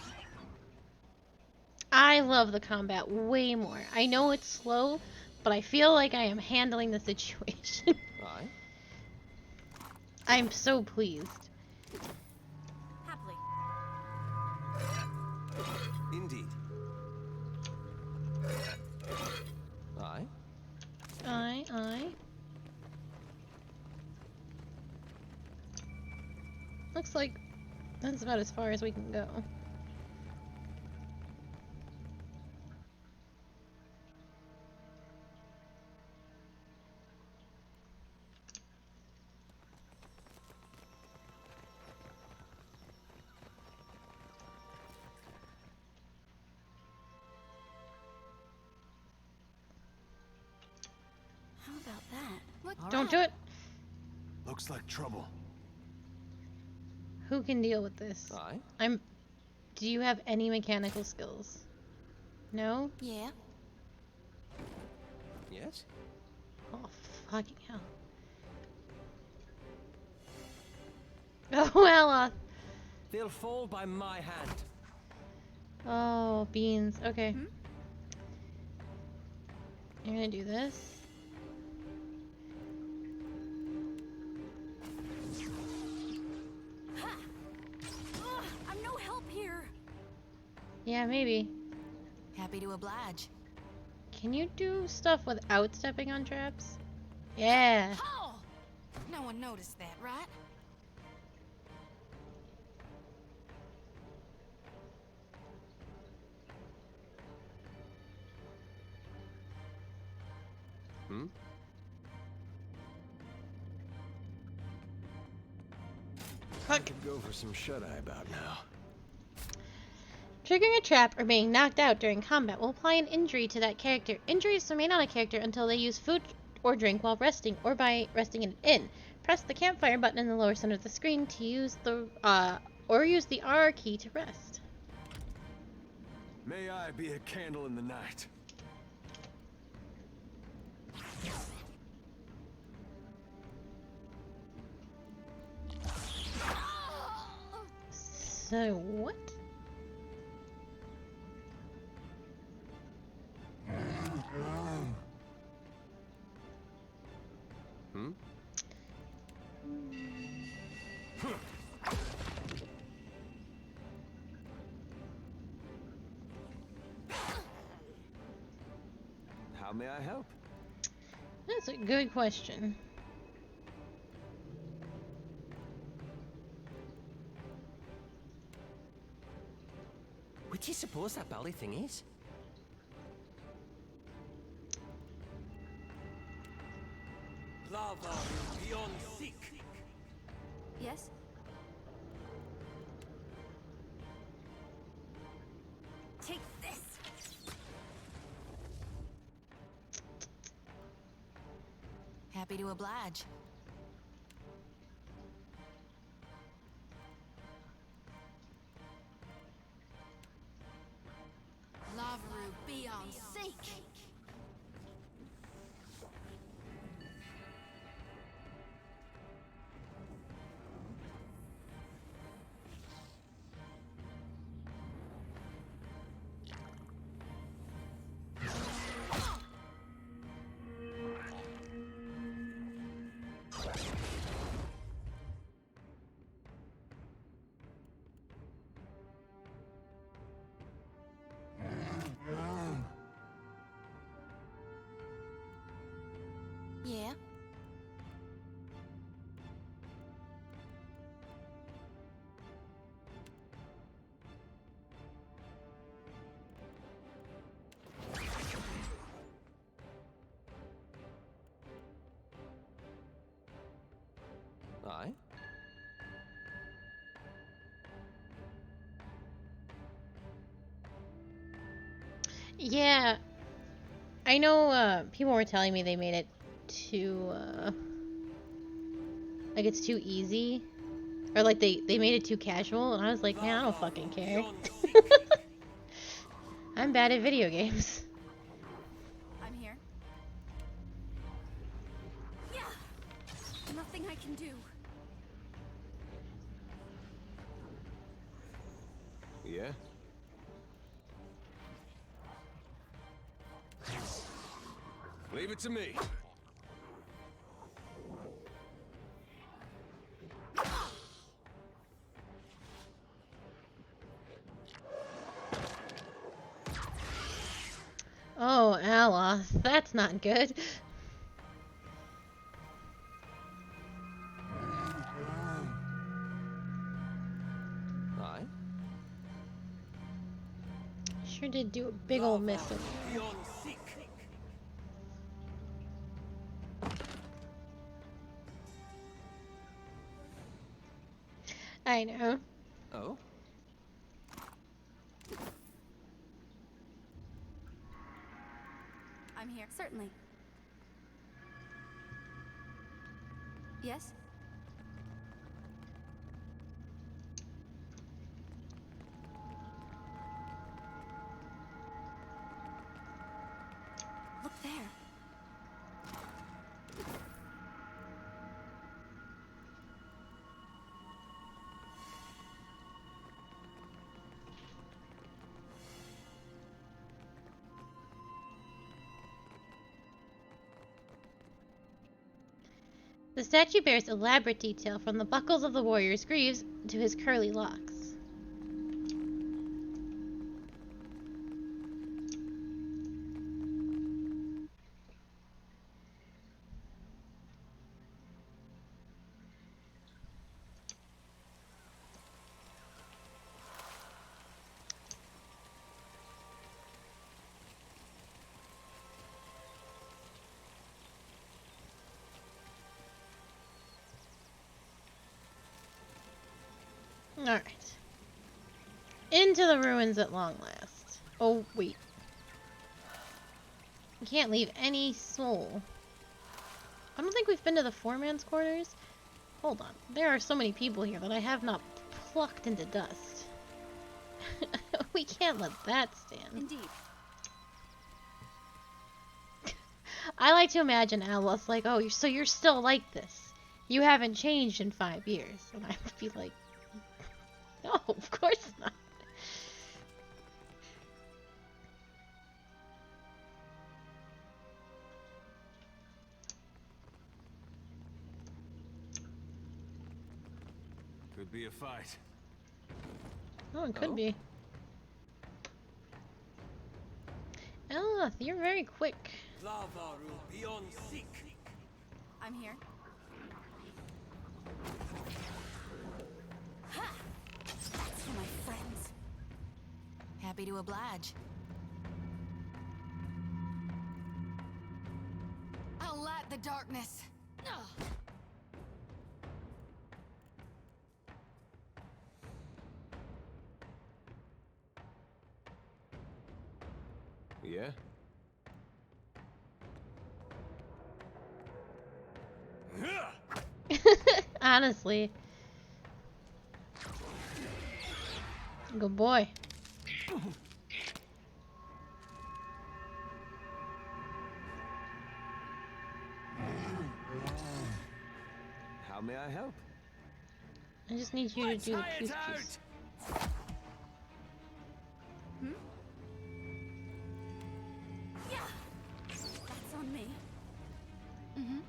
I love the combat way more. I know it's slow, but I feel like I am handling the situation. Aye. I'm so pleased. Happily. Indeed. Aye. Aye. Looks like that's about as far as we can go. How about that? What? Don't do it. Looks like trouble. Who can deal with this? Aye. Do you have any mechanical skills? No? Yeah. Yes? Oh, fucking hell. Oh, well, They'll fall by my hand. oh, beans. Okay. You're gonna do this. I'm no help here. Yeah, maybe. Happy to oblige. Can you do stuff without stepping on traps? Yeah. Oh! No one noticed that, right? Hmm? I could go for some shut-eye about now. Triggering a trap or being knocked out during combat will apply an injury to that character. Injuries remain on a character until they use food or drink while resting or by resting in an inn. Press the campfire button in the lower center of the screen to use the use the R key to rest. May I be a candle in the night. So what? Hmm? How may I help? That's a good question. What do you suppose that bally thing is? Lava beyond seek. Yes? Take this! Happy to oblige. Lavaru beyond seek. Aye? Yeah, I know people were telling me they made it too, like it's too easy. Or like they made it too casual, and I was like, man, I don't fucking care. I'm bad at video games. I'm here. Yeah. Nothing I can do. Yeah? Leave it to me. Oh, Allah, that's not good. Aye? Sure did do a big old miss. I know. Oh? I'm here. Certainly. Yes? Look there. The statue bears elaborate detail from the buckles of the warrior's greaves to his curly locks. Alright. Into the ruins at long last. Oh, wait. You can't leave any soul. I don't think we've been to the foreman's quarters. Hold on. There are so many people here that I have not plucked into dust. We can't let that stand. Indeed. I like to imagine Alice like, oh, so you're still like this. You haven't changed in 5 years. And I would be like, no, of course not. Could be a fight. Oh, it could be. Eleth, you're very quick. I'm here. Ha! That's for my friends. Happy to oblige. I'll light the darkness. Ugh. Yeah? Honestly. Good boy. How may I help? I just need you to do the poof piece. Yeah. That's on me. Mm-hmm.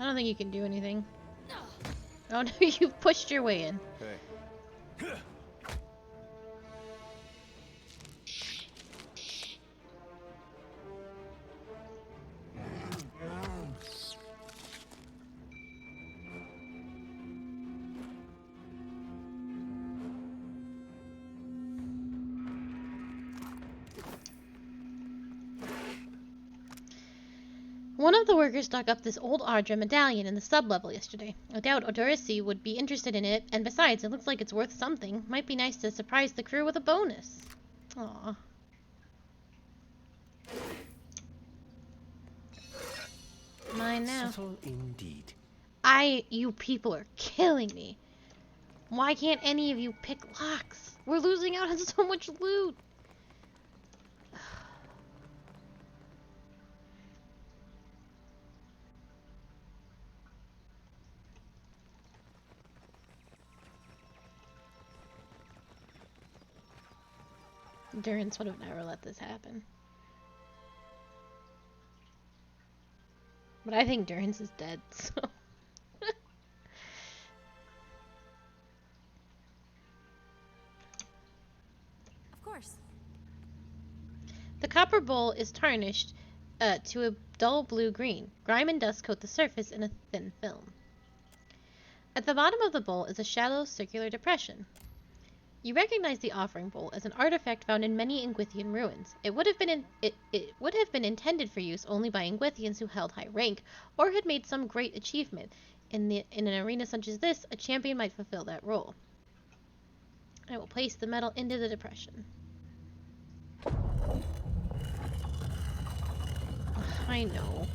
I don't think you can do anything. Oh no, you pushed your way in. Hey. One of the workers dug up this old Ardra medallion in the sub-level yesterday. I doubt Odorisi would be interested in it, and besides, it looks like it's worth something. Might be nice to surprise the crew with a bonus. Aww. Mine now. Subtle indeed. You people are killing me. Why can't any of you pick locks? We're losing out on so much loot. Durance would have never let this happen. But I think Durance is dead, so... Of course. The copper bowl is tarnished to a dull blue-green. Grime and dust coat the surface in a thin film. At the bottom of the bowl is a shallow circular depression. You recognize the offering bowl as an artifact found in many Ingwithian ruins. It would have been intended for use only by Ingwithians who held high rank or had made some great achievement. In an arena such as this, a champion might fulfill that role. I will place the metal into the depression. I know.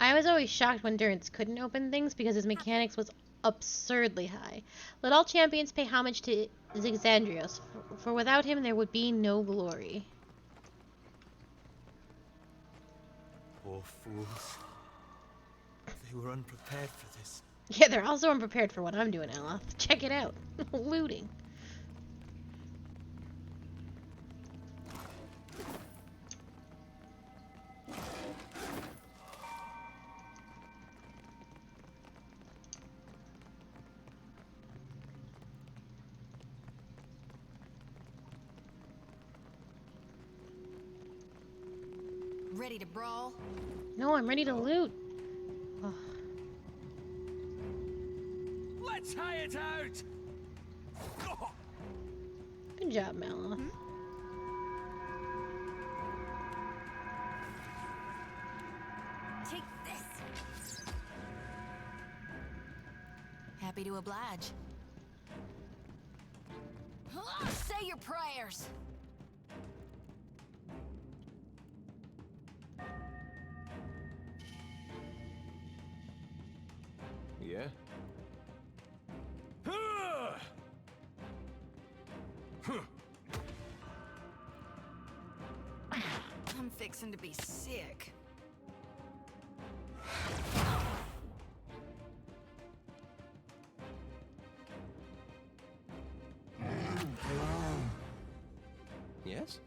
I was always shocked when Durance couldn't open things because his mechanics was absurdly high. Let all champions pay homage to Zixandrios, for without him there would be no glory. Poor fools. They were unprepared for this. Yeah, they're also unprepared for what I'm doing, Ella. Check it out. Looting. Ready to brawl? No, I'm ready to loot. Ugh. Let's hire it out! Good job, Mela. Take this. Happy to oblige. Say your prayers. Yeah? I'm fixing to be sick. Yes?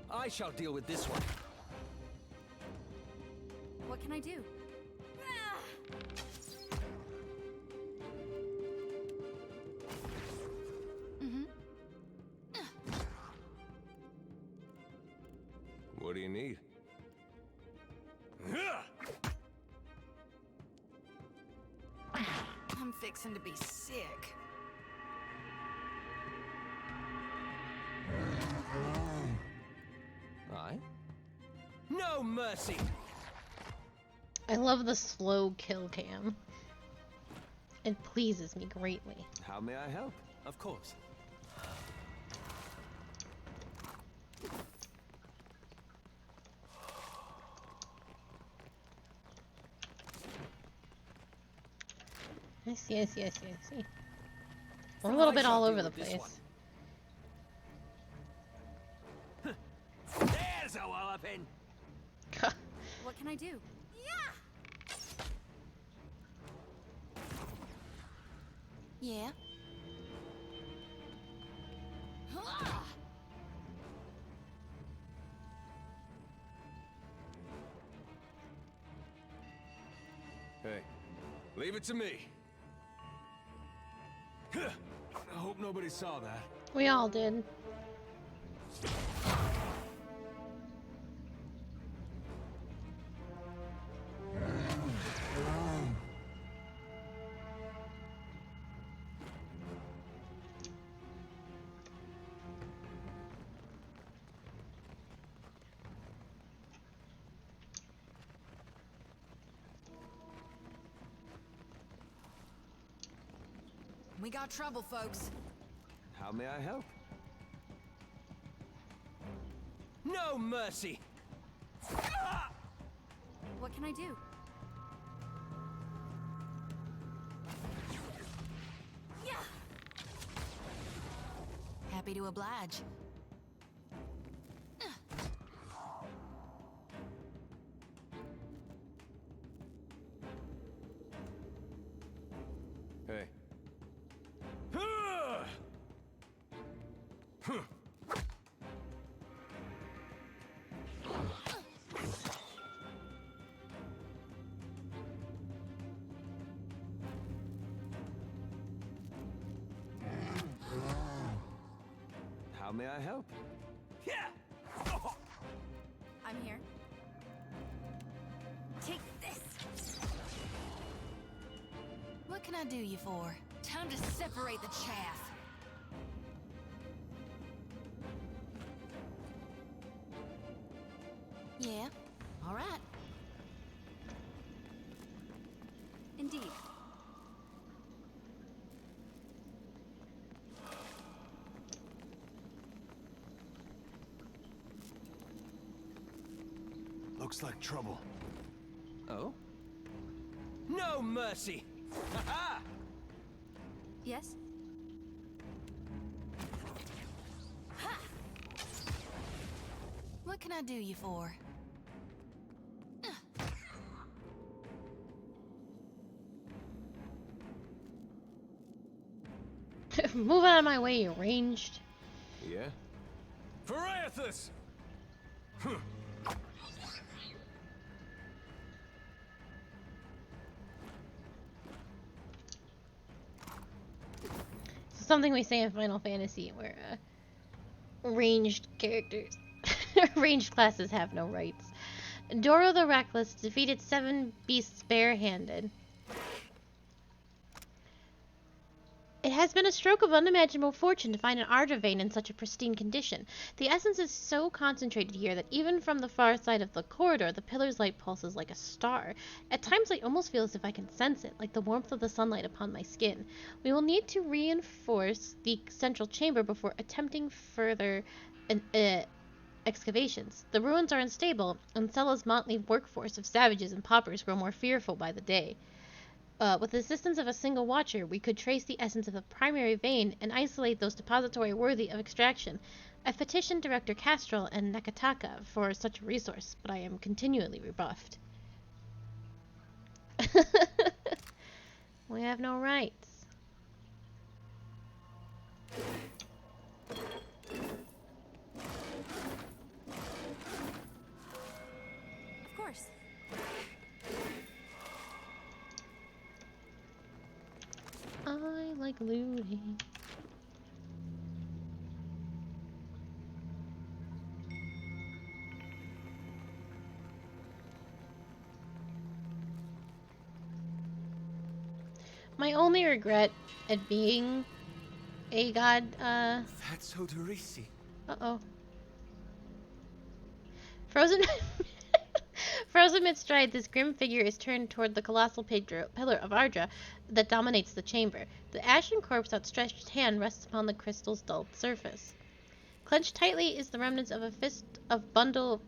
I shall deal with this one. What can I do? What do you need? I'm fixing to be sick. Aye? No mercy! I love the slow kill cam. It pleases me greatly. How may I help? Of course. I see. We're a little bit all over the place. There's a walloping! What can I do? Yeah. Hey, leave it to me. I hope nobody saw that. We all did. We got trouble, folks. How may I help? No mercy! What can I do? Happy to oblige. Hey. How may I help? I'm here. Take this! What can I do you for? Time to separate the chaff. Yeah, all right. Indeed. Looks like trouble. Oh? No mercy! Ha-ha! Yes? What can I do you for? Move out of my way, you ranged. Yeah? Pharaothus! Something we say in Final Fantasy where ranged characters, ranged classes have no rights. Doro the Reckless defeated 7 beasts barehanded. It has been a stroke of unimaginable fortune to find an Ardra vein in such a pristine condition. The essence is so concentrated here that even from the far side of the corridor, the pillar's light pulses like a star. At times I almost feel as if I can sense it, like the warmth of the sunlight upon my skin. We will need to reinforce the central chamber before attempting further excavations. The ruins are unstable, and Cella's motley workforce of savages and paupers grow more fearful by the day. With the assistance of a single watcher, we could trace the essence of the primary vein and isolate those depository worthy of extraction. I petitioned Director Castrol and Nakataka for such a resource, but I am continually rebuffed. We have no rights. Of course. I like looting. My only regret at being a god, That's Odorisi. uh-oh. Frozen Frozen mid-stride, this grim figure is turned toward the colossal pillar of Ardra that dominates the chamber. The ashen corpse's outstretched hand rests upon the crystal's dull surface. Clenched tightly is the remnants of a fist of bundle.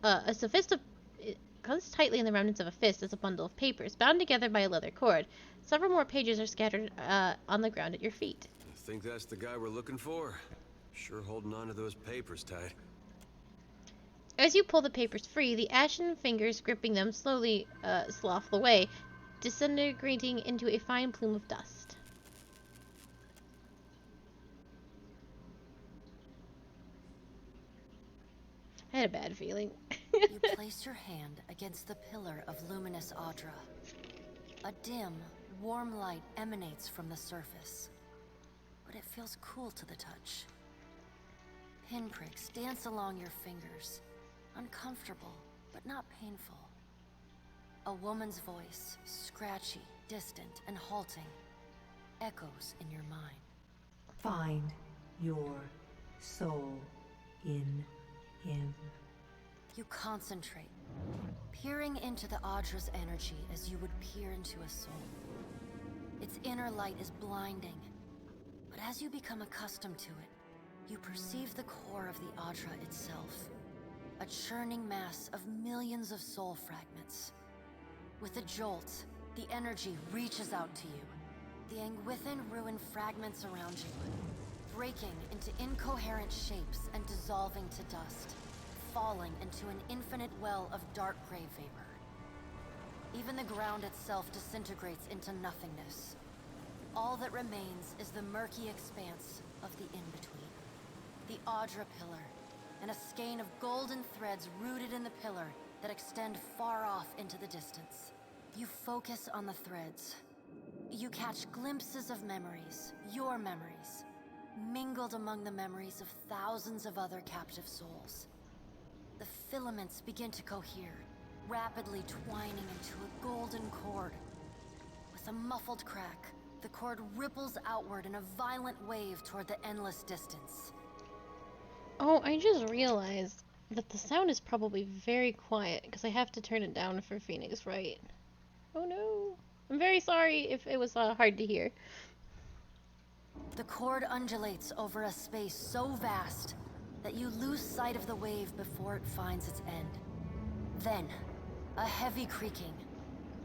Clenched tightly in the remnants of a fist is a bundle of papers, bound together by a leather cord. Several more pages are scattered on the ground at your feet. I think that's the guy we're looking for. Sure holding on to those papers tight. As you pull the papers free, the ashen fingers gripping them slowly slough away, disintegrating into a fine plume of dust. I had a bad feeling. You place your hand against the pillar of luminous Audra. A dim, warm light emanates from the surface, but it feels cool to the touch. Pinpricks dance along your fingers, uncomfortable, but not painful. A woman's voice, scratchy, distant, and halting, echoes in your mind. Find your soul in him. You concentrate, peering into the Audra's energy as you would peer into a soul. Its inner light is blinding, But as you become accustomed to it, you perceive the core of the Adra itself. A churning mass of millions of soul fragments. With a jolt, the energy reaches out to you. The Angwithan ruin fragments around you, breaking into incoherent shapes and dissolving to dust, falling into an infinite well of dark gray vapor. Even the ground itself disintegrates into nothingness. All that remains is the murky expanse of the in-between. The Adra Pillar, and a skein of golden threads rooted in the pillar that extend far off into the distance. You focus on the threads. You catch glimpses of memories, your memories, mingled among the memories of thousands of other captive souls. The filaments begin to cohere, rapidly twining into a golden cord. With a muffled crack, the cord ripples outward in a violent wave toward the endless distance. Oh, I just realized that the sound is probably very quiet because I have to turn it down for Phoenix, right? Oh no. I'm very sorry if it was hard to hear. The cord undulates over a space so vast that you lose sight of the wave before it finds its end. Then, a heavy creaking,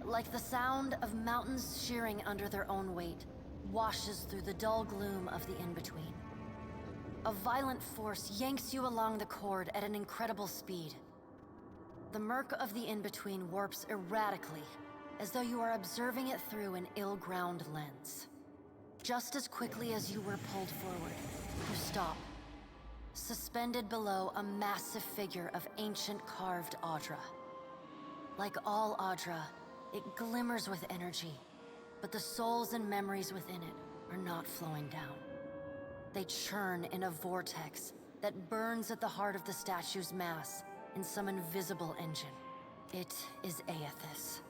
like the sound of mountains shearing under their own weight, washes through the dull gloom of the in-between. A violent force yanks you along the cord at an incredible speed. The murk of the in-between warps erratically, as though you are observing it through an ill-ground lens. Just as quickly as you were pulled forward, you stop, suspended below a massive figure of ancient carved Adra. Like all Adra, it glimmers with energy, but the souls and memories within it are not flowing down. They churn in a vortex that burns at the heart of the statue's mass in some invisible engine. It is Aethys.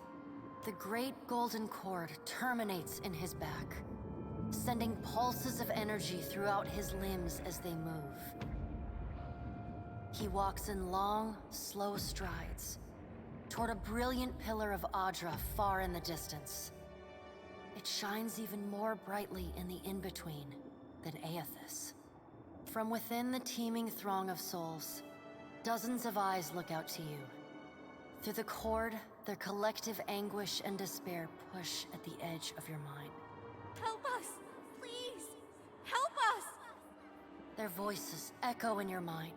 The great golden cord terminates in his back, sending pulses of energy throughout his limbs as they move. He walks in long, slow strides toward a brilliant pillar of Adra far in the distance. It shines even more brightly in the in-between than Aethys. From within the teeming throng of souls, dozens of eyes look out to you. Through the cord, their collective anguish and despair push at the edge of your mind. Help us! Please! Help us! Their voices echo in your mind.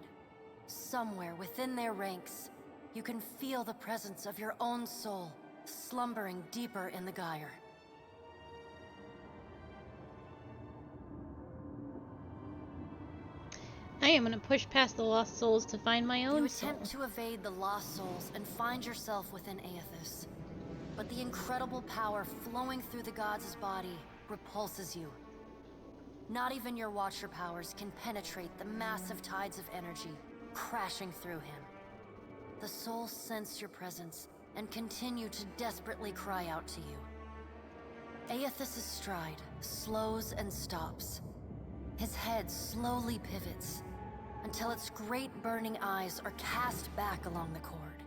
Somewhere within their ranks, you can feel the presence of your own soul, slumbering deeper in the gyre. I am gonna push past the lost souls to find my own soul. You attempt to evade the lost souls and find yourself within Aethys. But the incredible power flowing through the gods' body repulses you. Not even your Watcher powers can penetrate the massive tides of energy crashing through him. The souls sense your presence and continue to desperately cry out to you. Aethys' stride slows and stops. His head slowly pivots until its great burning eyes are cast back along the cord.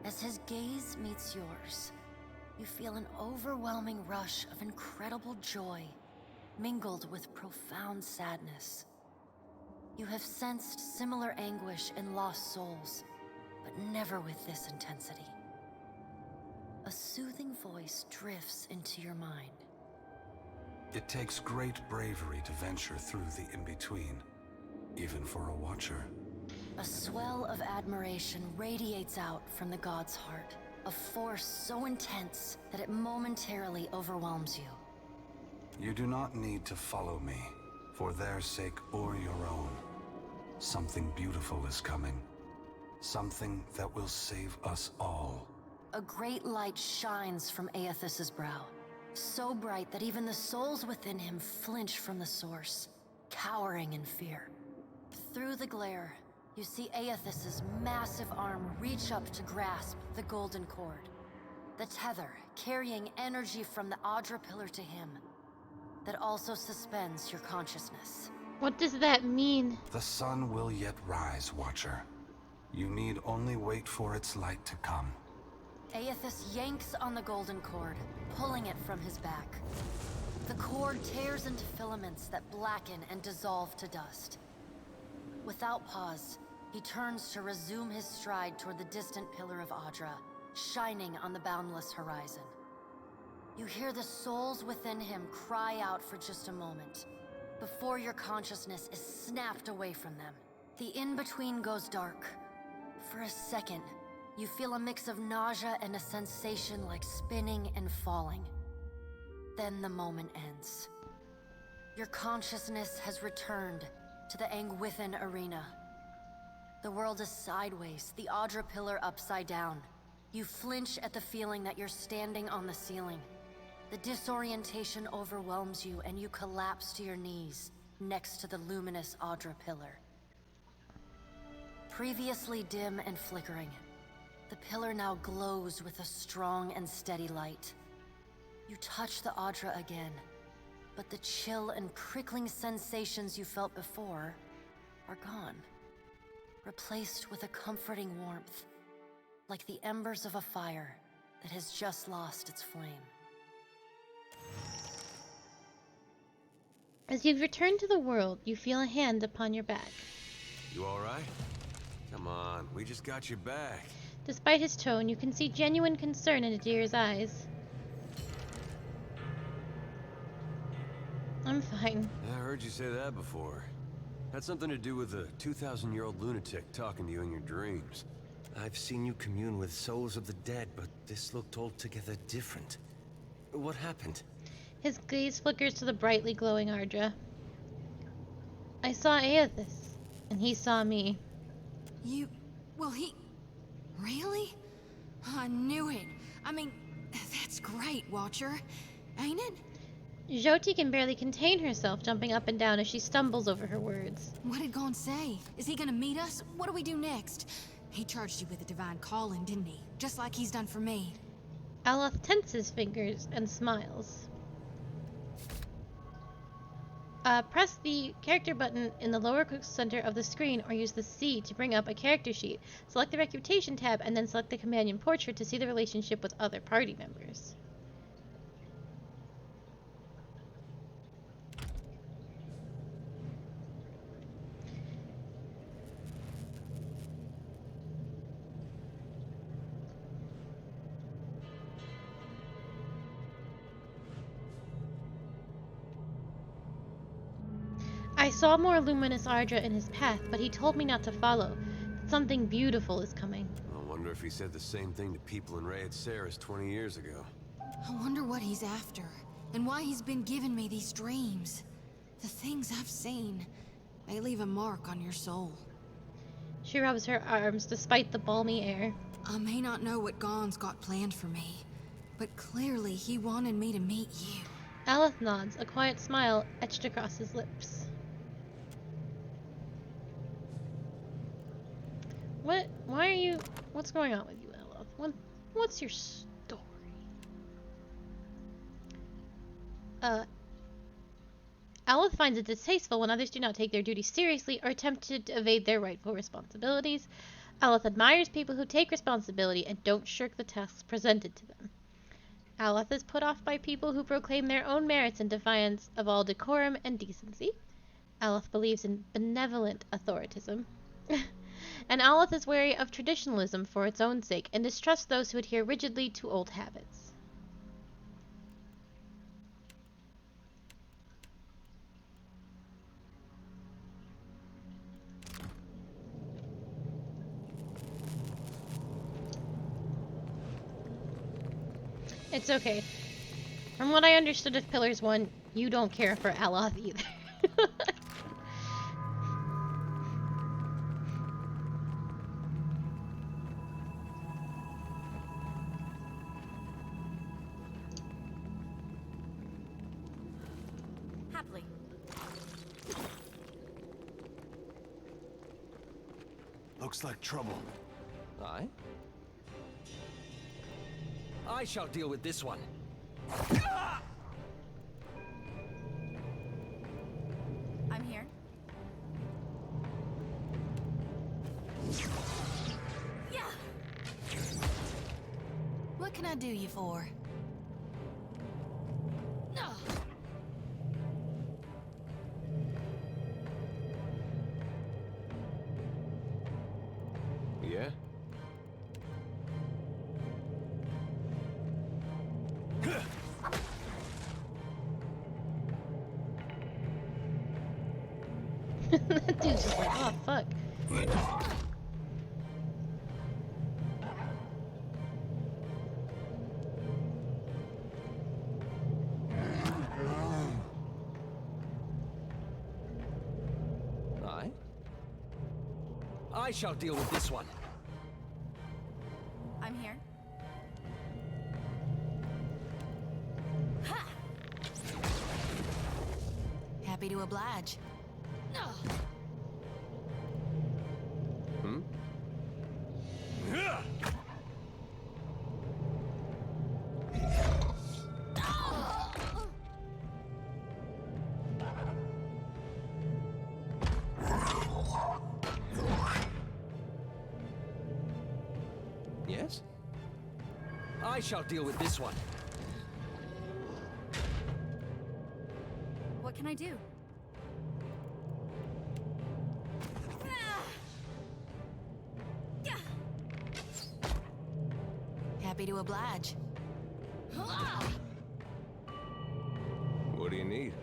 As his gaze meets yours, you feel an overwhelming rush of incredible joy mingled with profound sadness. You have sensed similar anguish in lost souls, but never with this intensity. A soothing voice drifts into your mind. It takes great bravery to venture through the in-between, even for a Watcher. A swell of admiration radiates out from the god's heart, a force so intense that it momentarily overwhelms you. You do not need to follow me, for their sake or your own. Something beautiful is coming. Something that will save us all. A great light shines from Aethys' brow, so bright that even the souls within him flinch from the source, cowering in fear. Through the glare, you see Aethys' massive arm reach up to grasp the golden cord. The tether carrying energy from the Adra pillar to him, that also suspends your consciousness. What does that mean? The sun will yet rise, Watcher. You need only wait for its light to come. Aethys yanks on the golden cord, pulling it from his back. The cord tears into filaments that blacken and dissolve to dust. Without pause, he turns to resume his stride toward the distant pillar of Audra, shining on the boundless horizon. You hear the souls within him cry out for just a moment, before your consciousness is snapped away from them. The in-between goes dark. For a second, you feel a mix of nausea and a sensation like spinning and falling. Then the moment ends. Your consciousness has returned to the Angwithan arena. The world is sideways, the Audra pillar upside down. You flinch at the feeling that you're standing on the ceiling. The disorientation overwhelms you and you collapse to your knees next to the luminous Audra pillar. Previously dim and flickering, the pillar now glows with a strong and steady light. You touch the Audra again, but the chill and prickling sensations you felt before are gone, replaced with a comforting warmth, like the embers of a fire that has just lost its flame. As you return to the world, you feel a hand upon your back. You alright? Come on, we just got you back. Despite his tone, you can see genuine concern in Adir's eyes. I'm fine. I heard you say that before. Had something to do with a 2,000-year-old lunatic talking to you in your dreams. I've seen you commune with souls of the dead, but this looked altogether different. What happened? His gaze flickers to the brightly glowing Ardra. I saw Aethys, and he saw me. Well, he... Really? I knew it. I mean, that's great, Watcher. Ain't it? Jyoti can barely contain herself, jumping up and down as she stumbles over her words. What did Gon say? Is he gonna meet us? What do we do next? He charged you with a divine calling, didn't he? Just like he's done for me. Aloth tenses fingers and smiles. Press the character button in the lower center of the screen or use the C to bring up a character sheet. Select the Reputation tab and then select the Companion Portrait to see the relationship with other party members. I saw more luminous Ardra in his path, but he told me not to follow. That something beautiful is coming. I wonder if he said the same thing to people in Rayed Saris 20 years ago. I wonder what he's after, and why he's been giving me these dreams. The things I've seen, they leave a mark on your soul. She rubs her arms despite the balmy air. I may not know what Gon's got planned for me, but clearly he wanted me to meet you. Aloth nods, a quiet smile etched across his lips. What's going on with you, Aloth? What's your story? Aloth finds it distasteful when others do not take their duties seriously or attempt to evade their rightful responsibilities. Aloth admires people who take responsibility and don't shirk the tasks presented to them. Aloth is put off by people who proclaim their own merits in defiance of all decorum and decency. Aloth believes in benevolent authoritism. And Aloth is wary of traditionalism for its own sake and distrusts those who adhere rigidly to old habits. It's okay. From what I understood of Pillars 1, you don't care for Aloth either. Happily. Looks like trouble. Aye? I shall deal with this one. I'm here. Yeah. What can I do you for? That dude's just like, oh fuck. I shall deal with this one. I'm here. Happy to oblige. Hmm? Yes? I shall deal with this one. What can I do? Happy to oblige. What do you need?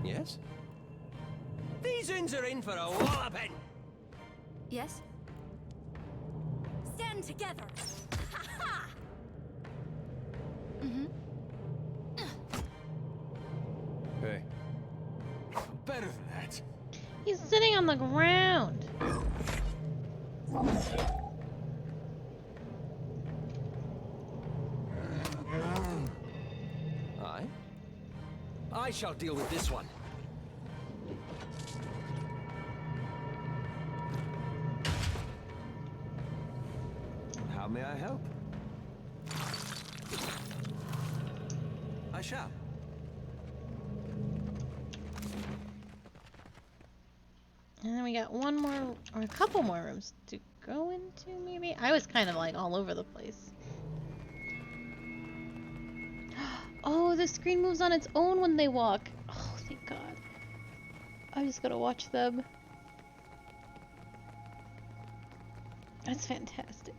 Yes? These uns are in for a walloping! Yes? Stand together! Hey. Better than that. He's sitting on the ground. I shall deal with this one. How may I help? I shall. And then we got one more, or a couple more rooms to go into, maybe? I was kind of like all over the place. Oh, the screen moves on its own when they walk. Oh, thank God. I'm just gonna watch them. That's fantastic.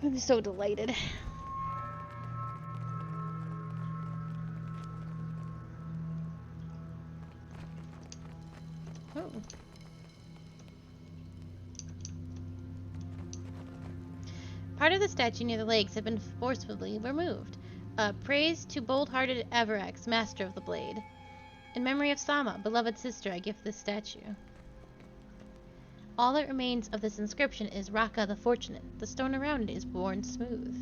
I'm so delighted. Oh. Part of the statue near the lakes had been forcibly removed. Praise to bold-hearted Avarax, master of the blade. In memory of Sama, beloved sister, I gift this statue. All that remains of this inscription is Raka the Fortunate. The stone around it is worn smooth.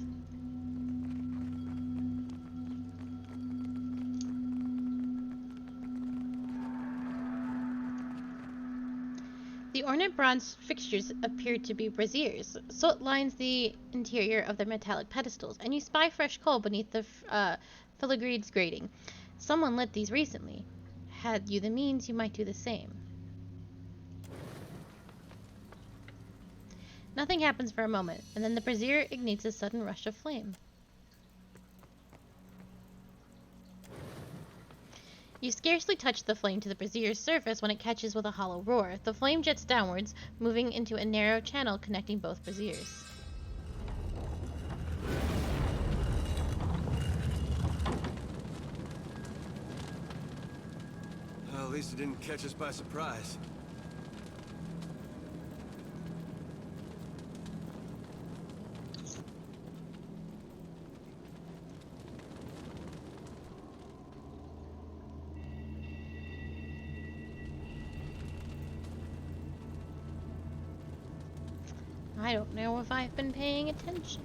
The ornate bronze fixtures appear to be braziers. Soot lines the interior of their metallic pedestals, and you spy fresh coal beneath the filigree's grating. Someone lit these recently. Had you the means, you might do the same. Nothing happens for a moment, and then the brazier ignites a sudden rush of flame. You scarcely touch the flame to the brazier's surface when it catches with a hollow roar. The flame jets downwards, moving into a narrow channel connecting both braziers. Well, at least it didn't catch us by surprise. I don't know if I've been paying attention.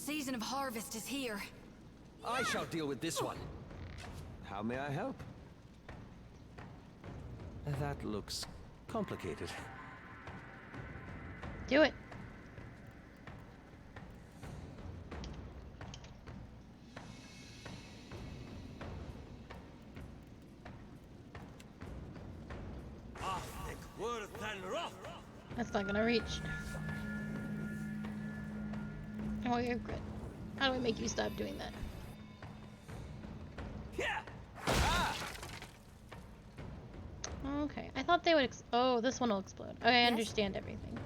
season of harvest is here. I shall deal with this one. How may I help? That looks complicated. Do it. That's not gonna reach. Oh, you're good. How do we make you stop doing that? Okay, I thought they would oh, this one will explode. Okay, I understand everything.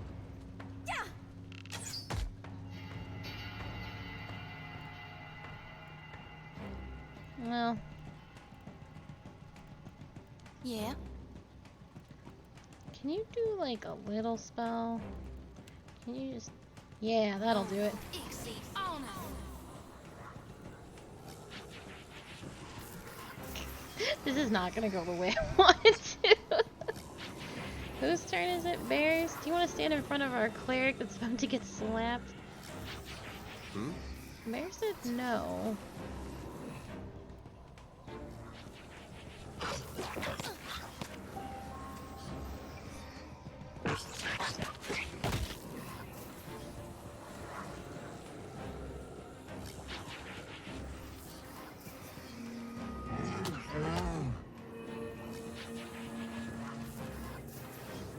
Well. Yeah. Can you do like a little spell? Can you just... Yeah, that'll do it. This is not gonna go the way I want it to. Whose turn is it? Bears? Do you want to stand in front of our cleric that's about to get slapped? Bear said no.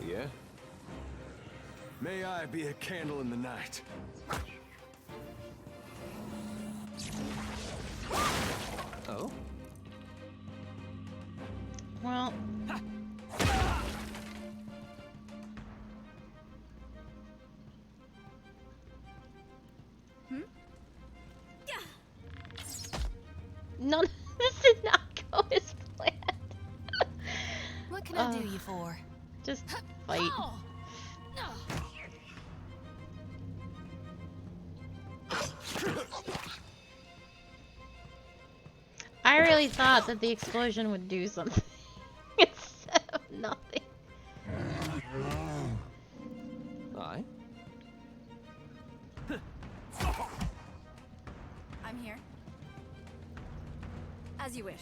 Yeah? May I be a candle in the night. Oh? Well... None of this did not go as planned. What can I do you for? Just fight. I really thought that the explosion would do something instead of nothing. Aye? I'm here. As you wish.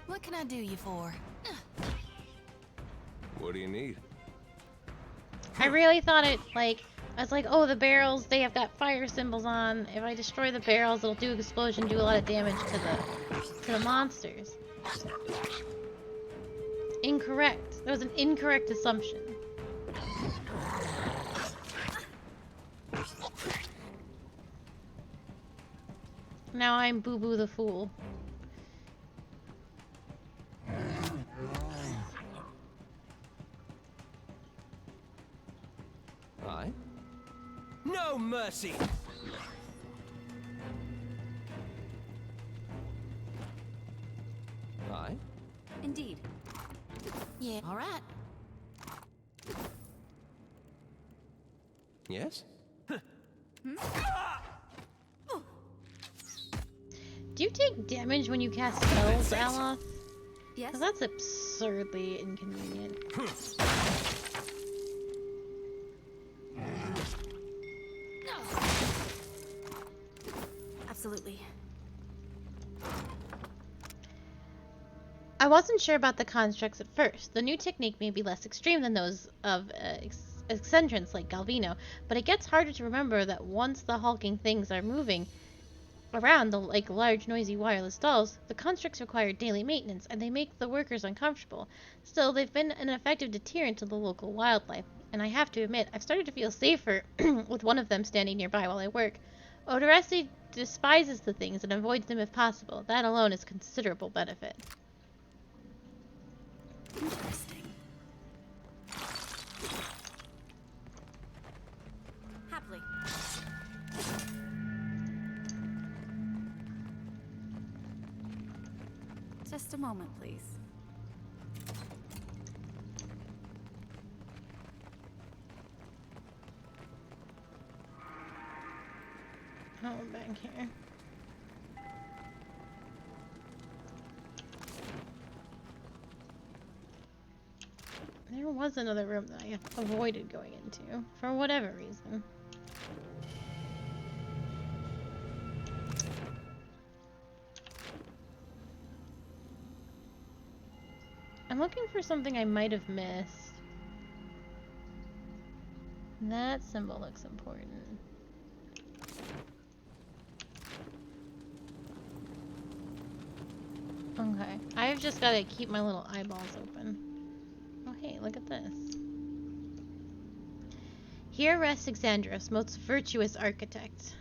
What can I do you for? What do you need? I really thought it, like, I was like, oh, the barrels, they have got fire symbols on. If I destroy the barrels, it'll do an explosion, do a lot of damage to the monsters. Incorrect. That was an incorrect assumption. Now I'm Boo Boo the Fool. Aye? No mercy! Aye? Indeed. Yeah. All right. Yes? Do you take damage when you cast spells, Aloth? Yes. Because that's absurdly inconvenient. Absolutely. I wasn't sure about the constructs at first. The new technique may be less extreme than those of eccentrants like Galvino, but it gets harder to remember that once the hulking things are moving around like large noisy wireless dolls, the constructs require daily maintenance and they make the workers uncomfortable. Still, they've been an effective deterrent to the local wildlife, and I have to admit, I've started to feel safer with one of them standing nearby while I work. Odoresi despises the things and avoids them if possible. That alone is considerable benefit. Interesting. Happily. Just a moment, please. Oh, I'm back here. There There was another room that I avoided going into, for whatever reason. I'm looking for something I might have missed. That symbol looks important. Okay, I've just got to keep my little eyeballs open. Oh hey, look at this. Here rests Exandros, most virtuous architect.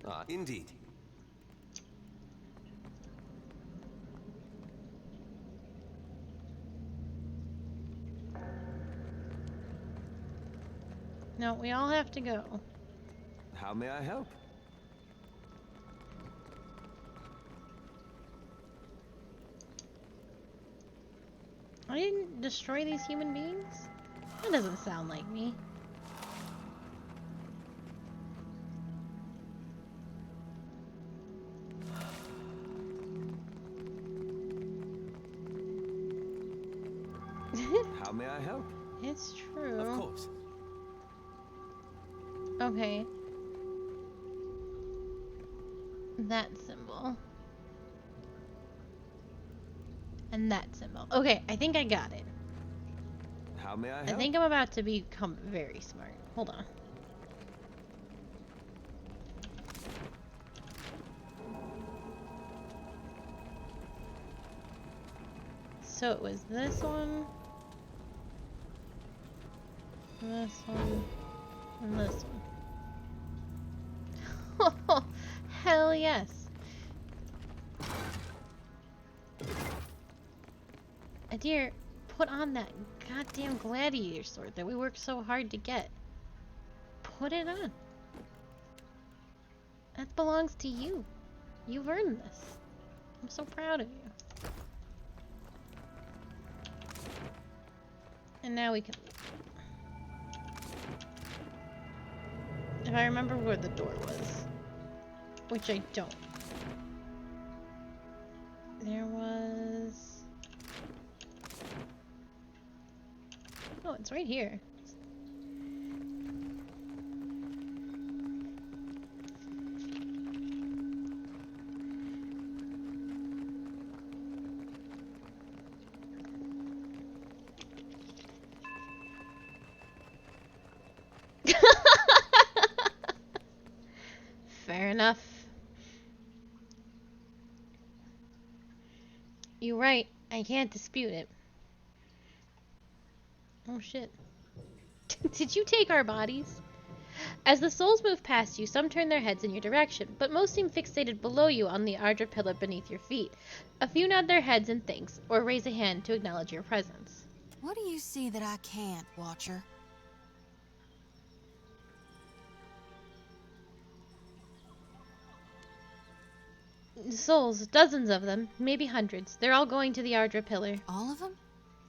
Ah, indeed. No, we all have to go. How may I help? I didn't destroy these human beings? That doesn't sound like me. How may I help? It's true. Of course. Okay. That symbol. And that symbol. Okay, I think I got it. How may I I help? think I'm about to become very smart. Hold on. So it was this one, and this one. Oh, hell yes. Adir, put on that goddamn gladiator sword that we worked so hard to get. Put it on. That belongs to you. You've earned this. I'm so proud of you. And now we can leave. If I remember where the door was. Which I don't. There was... Oh, it's right here. Fair enough. You're right. I can't dispute it. Oh shit. Did you take our bodies? As the souls move past you, some turn their heads in your direction, but most seem fixated below you on the Ardra pillar beneath your feet. A few nod their heads in thanks, or raise a hand to acknowledge your presence. What do you see that I can't, Watcher? Souls, dozens of them, maybe hundreds. They're all going to the Ardra pillar. All of them?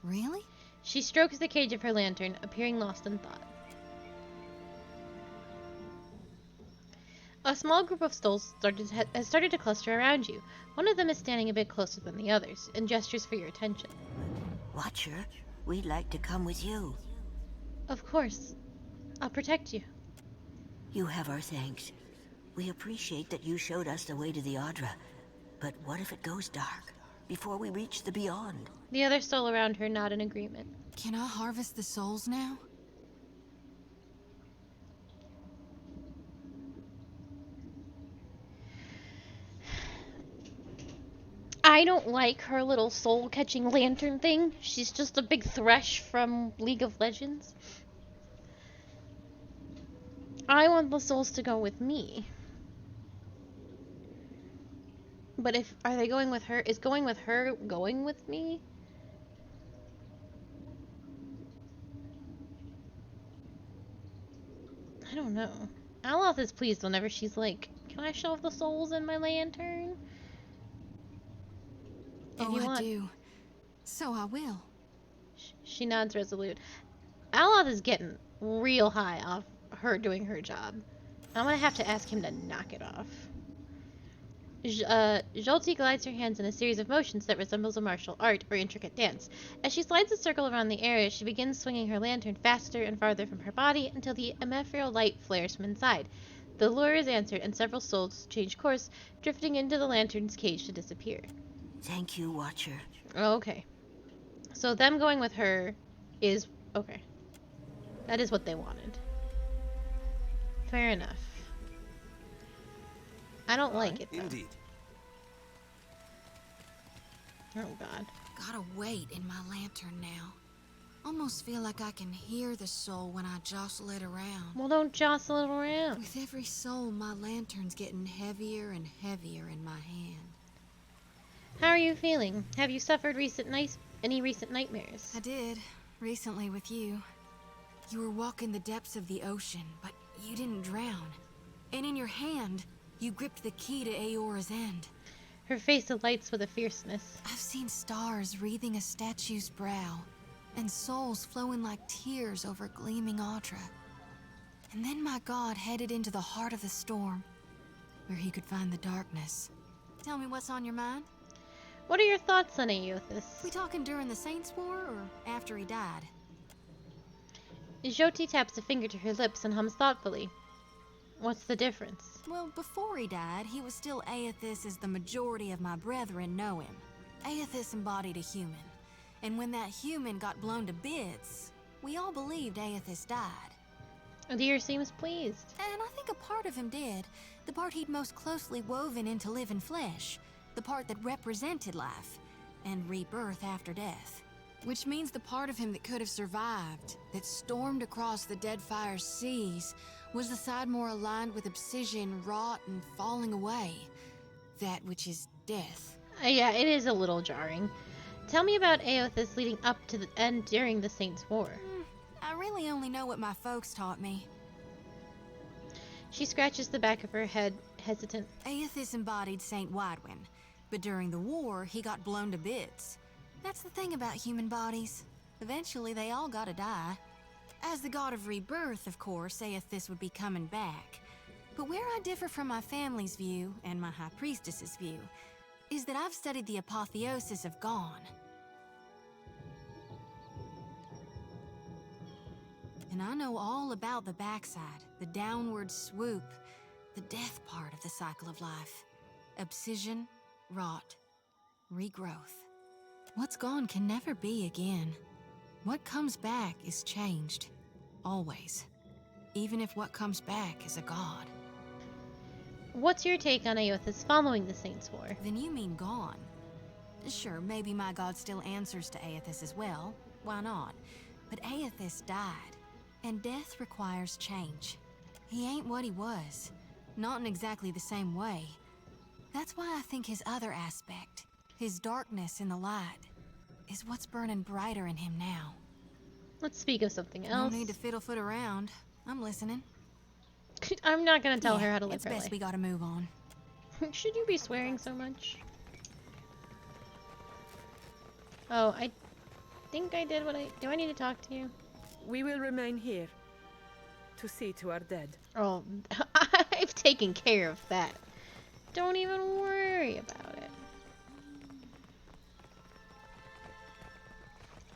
Really? She strokes the cage of her lantern, appearing lost in thought. A small group of souls has started to cluster around you. One of them is standing a bit closer than the others, and gestures for your attention. Watcher, we'd like to come with you. Of course. I'll protect you. You have our thanks. We appreciate that you showed us the way to the Ardra. But what if it goes dark, before we reach the beyond? The other soul around her nod in agreement. Can I harvest the souls now? I don't like her little soul-catching lantern thing. She's just a big thresh from League of Legends. I want the souls to go with me. But are they going with her? Is going with her going with me? I don't know. Aloth is pleased whenever she's like, can I shove the souls in my lantern? I do. So I will. She nods resolute. Aloth is getting real high off her doing her job. I'm gonna have to ask him to knock it off. Jolty glides her hands in a series of motions that resembles a martial art or intricate dance. As she slides a circle around the area, she begins swinging her lantern faster and farther from her body until the ephemeral light flares from inside. The lure is answered, and several souls change course, drifting into the lantern's cage to disappear. Thank you, Watcher. Oh, okay. So them going with her is... okay. That is what they wanted. Fair enough. I don't like it, though. Indeed. Oh, God. Gotta wait in my lantern now. Almost feel like I can hear the soul when I jostle it around. Well, don't jostle it around. With every soul, my lantern's getting heavier and heavier in my hand. How are you feeling? Have you suffered any recent nightmares? I did, recently with you. You were walking the depths of the ocean, but you didn't drown. And in your hand, you gripped the key to Aora's end. Her face alights with a fierceness. I've seen stars wreathing a statue's brow, and souls flowing like tears over gleaming Audra. And then my god headed into the heart of the storm, where he could find the darkness. Tell me what's on your mind? What are your thoughts on Aothis? We talking during the Saints' War, or after he died? Jyoti taps a finger to her lips and hums thoughtfully. What's the difference? Well, before he died, he was still Aothis as the majority of my brethren know him. Aothis embodied a human, and when that human got blown to bits, we all believed Aothis died. Deer seems pleased. And I think a part of him did. The part he'd most closely woven into living flesh. The part that represented life, and rebirth after death. Which means the part of him that could have survived, that stormed across the Deadfire seas, was the side more aligned with obsidian, rot, and falling away. That which is death. Yeah, it is a little jarring. Tell me about Aothis leading up to the end during the Saints' War. I really only know what my folks taught me. She scratches the back of her head, hesitant. Aothis embodied Saint Widwin, but during the war, he got blown to bits. That's the thing about human bodies. Eventually, they all gotta die. As the god of rebirth, of course, Aothis would be coming back. But where I differ from my family's view, and my High Priestess's view, is that I've studied the apotheosis of Gone. And I know all about the backside, the downward swoop, the death part of the cycle of life. Obsidian, rot, regrowth. What's gone can never be again. What comes back is changed. Always. Even if what comes back is a god. What's your take on Aothis following the Saints' War? Then you mean gone. Sure, maybe my god still answers to Aothis as well. Why not? But Aothis died. And death requires change. He ain't what he was. Not in exactly the same way. That's why I think his other aspect, his darkness in the light, is what's burning brighter in him now. Let's speak of something else. No need to fiddle-foot around. I'm listening. I'm not gonna tell her how to live it's her best life. we gotta move on. Should you be swearing so much? Oh, I think I did what I... Do I need to talk to you? We will remain here to see to our dead. Oh, I've taken care of that. Don't even worry about it.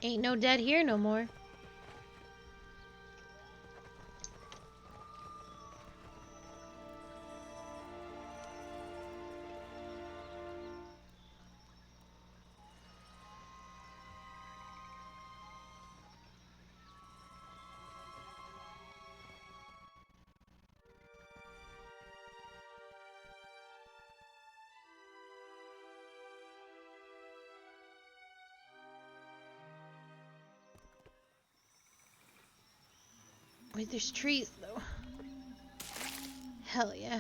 Ain't no dead here no more. Wait, there's trees, though. Hell yeah.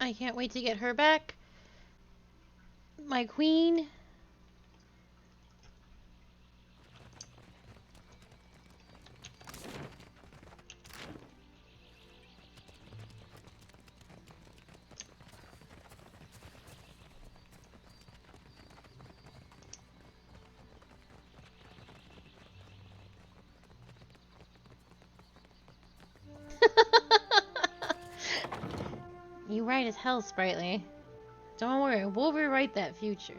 I can't wait to get her back. My queen. You right as hell, Sprightly. Don't worry, we'll rewrite that future.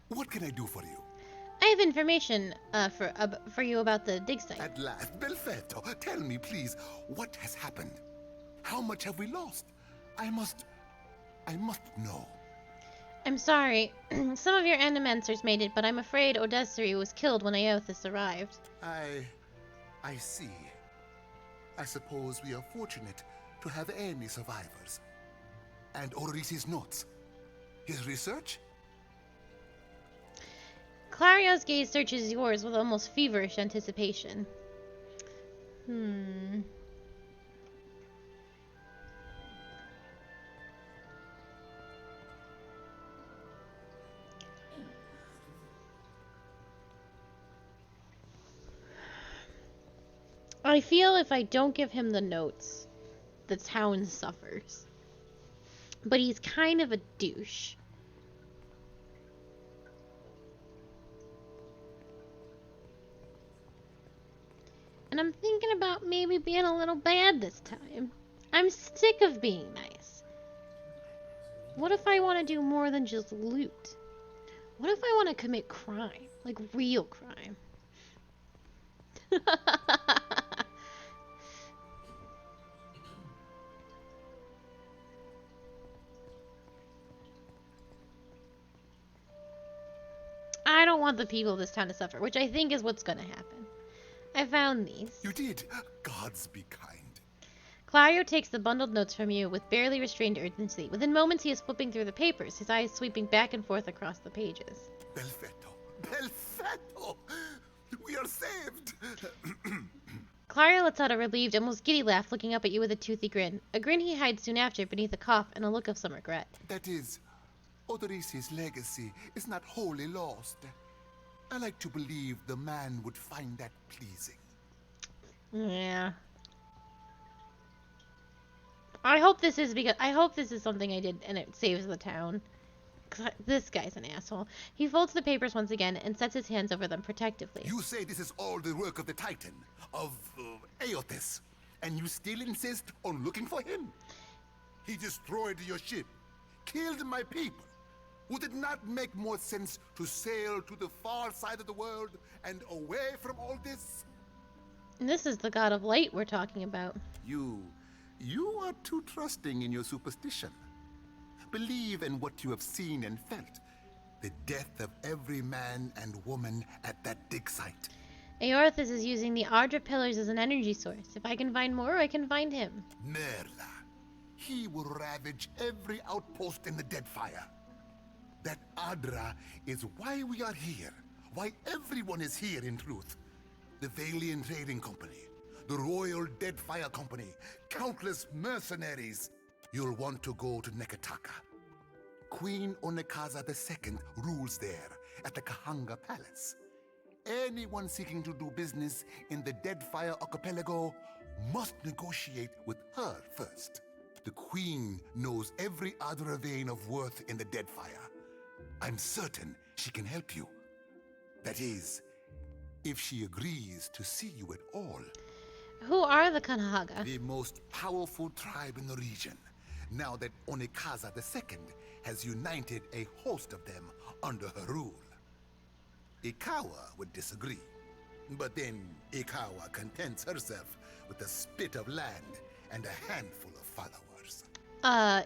What can I do for you? I have information for you about the dig site. At last, Belfetto, tell me, please, what has happened? How much have we lost? I must know. I'm sorry. Some of your animancers made it, but I'm afraid Odessary was killed when Aothis arrived. I see. I suppose we are fortunate to have any survivors. And Orisi's notes. His research? Clario's gaze searches yours with almost feverish anticipation. I feel if I don't give him the notes, the town suffers. But he's kind of a douche. And I'm thinking about maybe being a little bad this time. I'm sick of being nice. What if I want to do more than just loot? What if I want to commit crime? Like real crime? I don't want the people of this town to suffer, which I think is what's gonna happen. I found these. You did. Gods be kind. Clario takes the bundled notes from you with barely restrained urgency. Within moments, he is flipping through the papers, his eyes sweeping back and forth across the pages. Belfetto! Belfetto! We are saved! Clario lets out a relieved, almost giddy laugh, looking up at you with a toothy grin. A grin he hides soon after beneath a cough and a look of some regret. That is, Odorisi's legacy is not wholly lost. I like to believe the man would find that pleasing. Yeah. I hope this is something I did and it saves the town. 'Cause this guy's an asshole. He folds the papers once again and sets his hands over them protectively. You say this is all the work of the Titan, of Aothis, and you still insist on looking for him? He destroyed your ship, killed my people. Would it not make more sense to sail to the far side of the world and away from all this? And this is the god of light we're talking about. You are too trusting in your superstition. Believe in what you have seen and felt. The death of every man and woman at that dig site. Aorthis is using the Ardra pillars as an energy source. If I can find more, I can find him. Merla. He will ravage every outpost in the Deadfire. That Ardra is why we are here. Why everyone is here, in truth. The Valiant Trading Company, the Royal Deadfire Company, countless mercenaries. You'll want to go to Nekataka. Queen Onekaza II rules there at the Kahanga Palace. Anyone seeking to do business in the Deadfire Archipelago must negotiate with her first. The Queen knows every other vein of worth in the Deadfire. I'm certain she can help you. That is, if she agrees to see you at all. Who are the Kanahaga? The most powerful tribe in the region, now that Onekaza II has united a host of them under her rule. Ikawa would disagree, but then Ikawa contents herself with a spit of land and a handful of followers.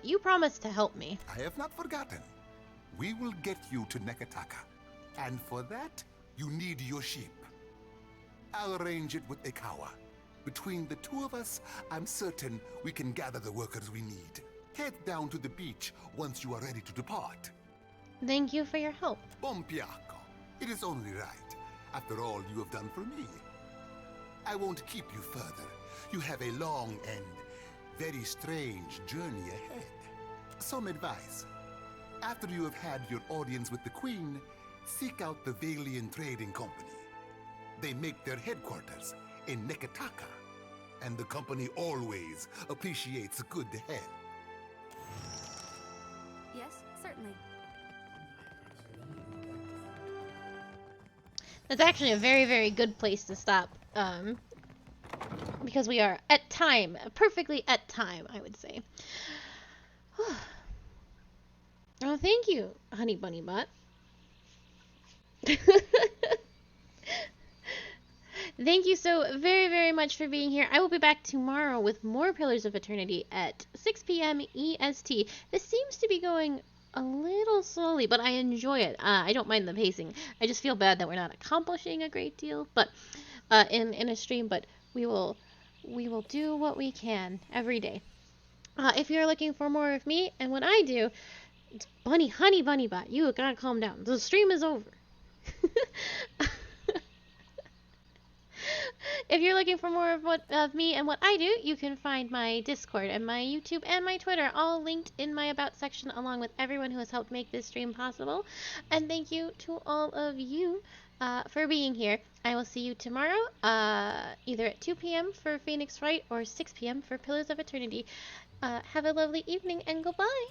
You promised to help me. I have not forgotten. We will get you to Nekataka, and for that, you need your ship. I'll arrange it with Ikawa. Between the two of us, I'm certain we can gather the workers we need. Head down to the beach once you are ready to depart. Thank you for your help. Bompiaco. It is only right, after all you have done for me. I won't keep you further. You have a long and very strange journey ahead. Some advice. After you have had your audience with the Queen, seek out the Valian Trading Company. They make their headquarters in Nekataka, and the company always appreciates a good head. Yes, certainly. That's actually a very, very good place to stop. Because we are at time, perfectly at time, I would say. Oh, thank you, Honey Bunny Butt. Thank you so very, very much for being here. I will be back tomorrow with more Pillars of Eternity at 6 p.m. EST. This seems to be going a little slowly, but I enjoy it. I don't mind the pacing. I just feel bad that we're not accomplishing a great deal, but in a stream. But we will do what we can every day. If you're looking for more of me and what I do, it's Honey Bunny Bot. You gotta calm down. The stream is over. If you're looking for more of me and what I do, you can find my Discord and my YouTube and my Twitter all linked in my About section, along with everyone who has helped make this stream possible. And thank you to all of you for being here. I will see you tomorrow, either at 2 p.m. for Phoenix Wright or 6 p.m. for Pillars of Eternity. Have a lovely evening and goodbye.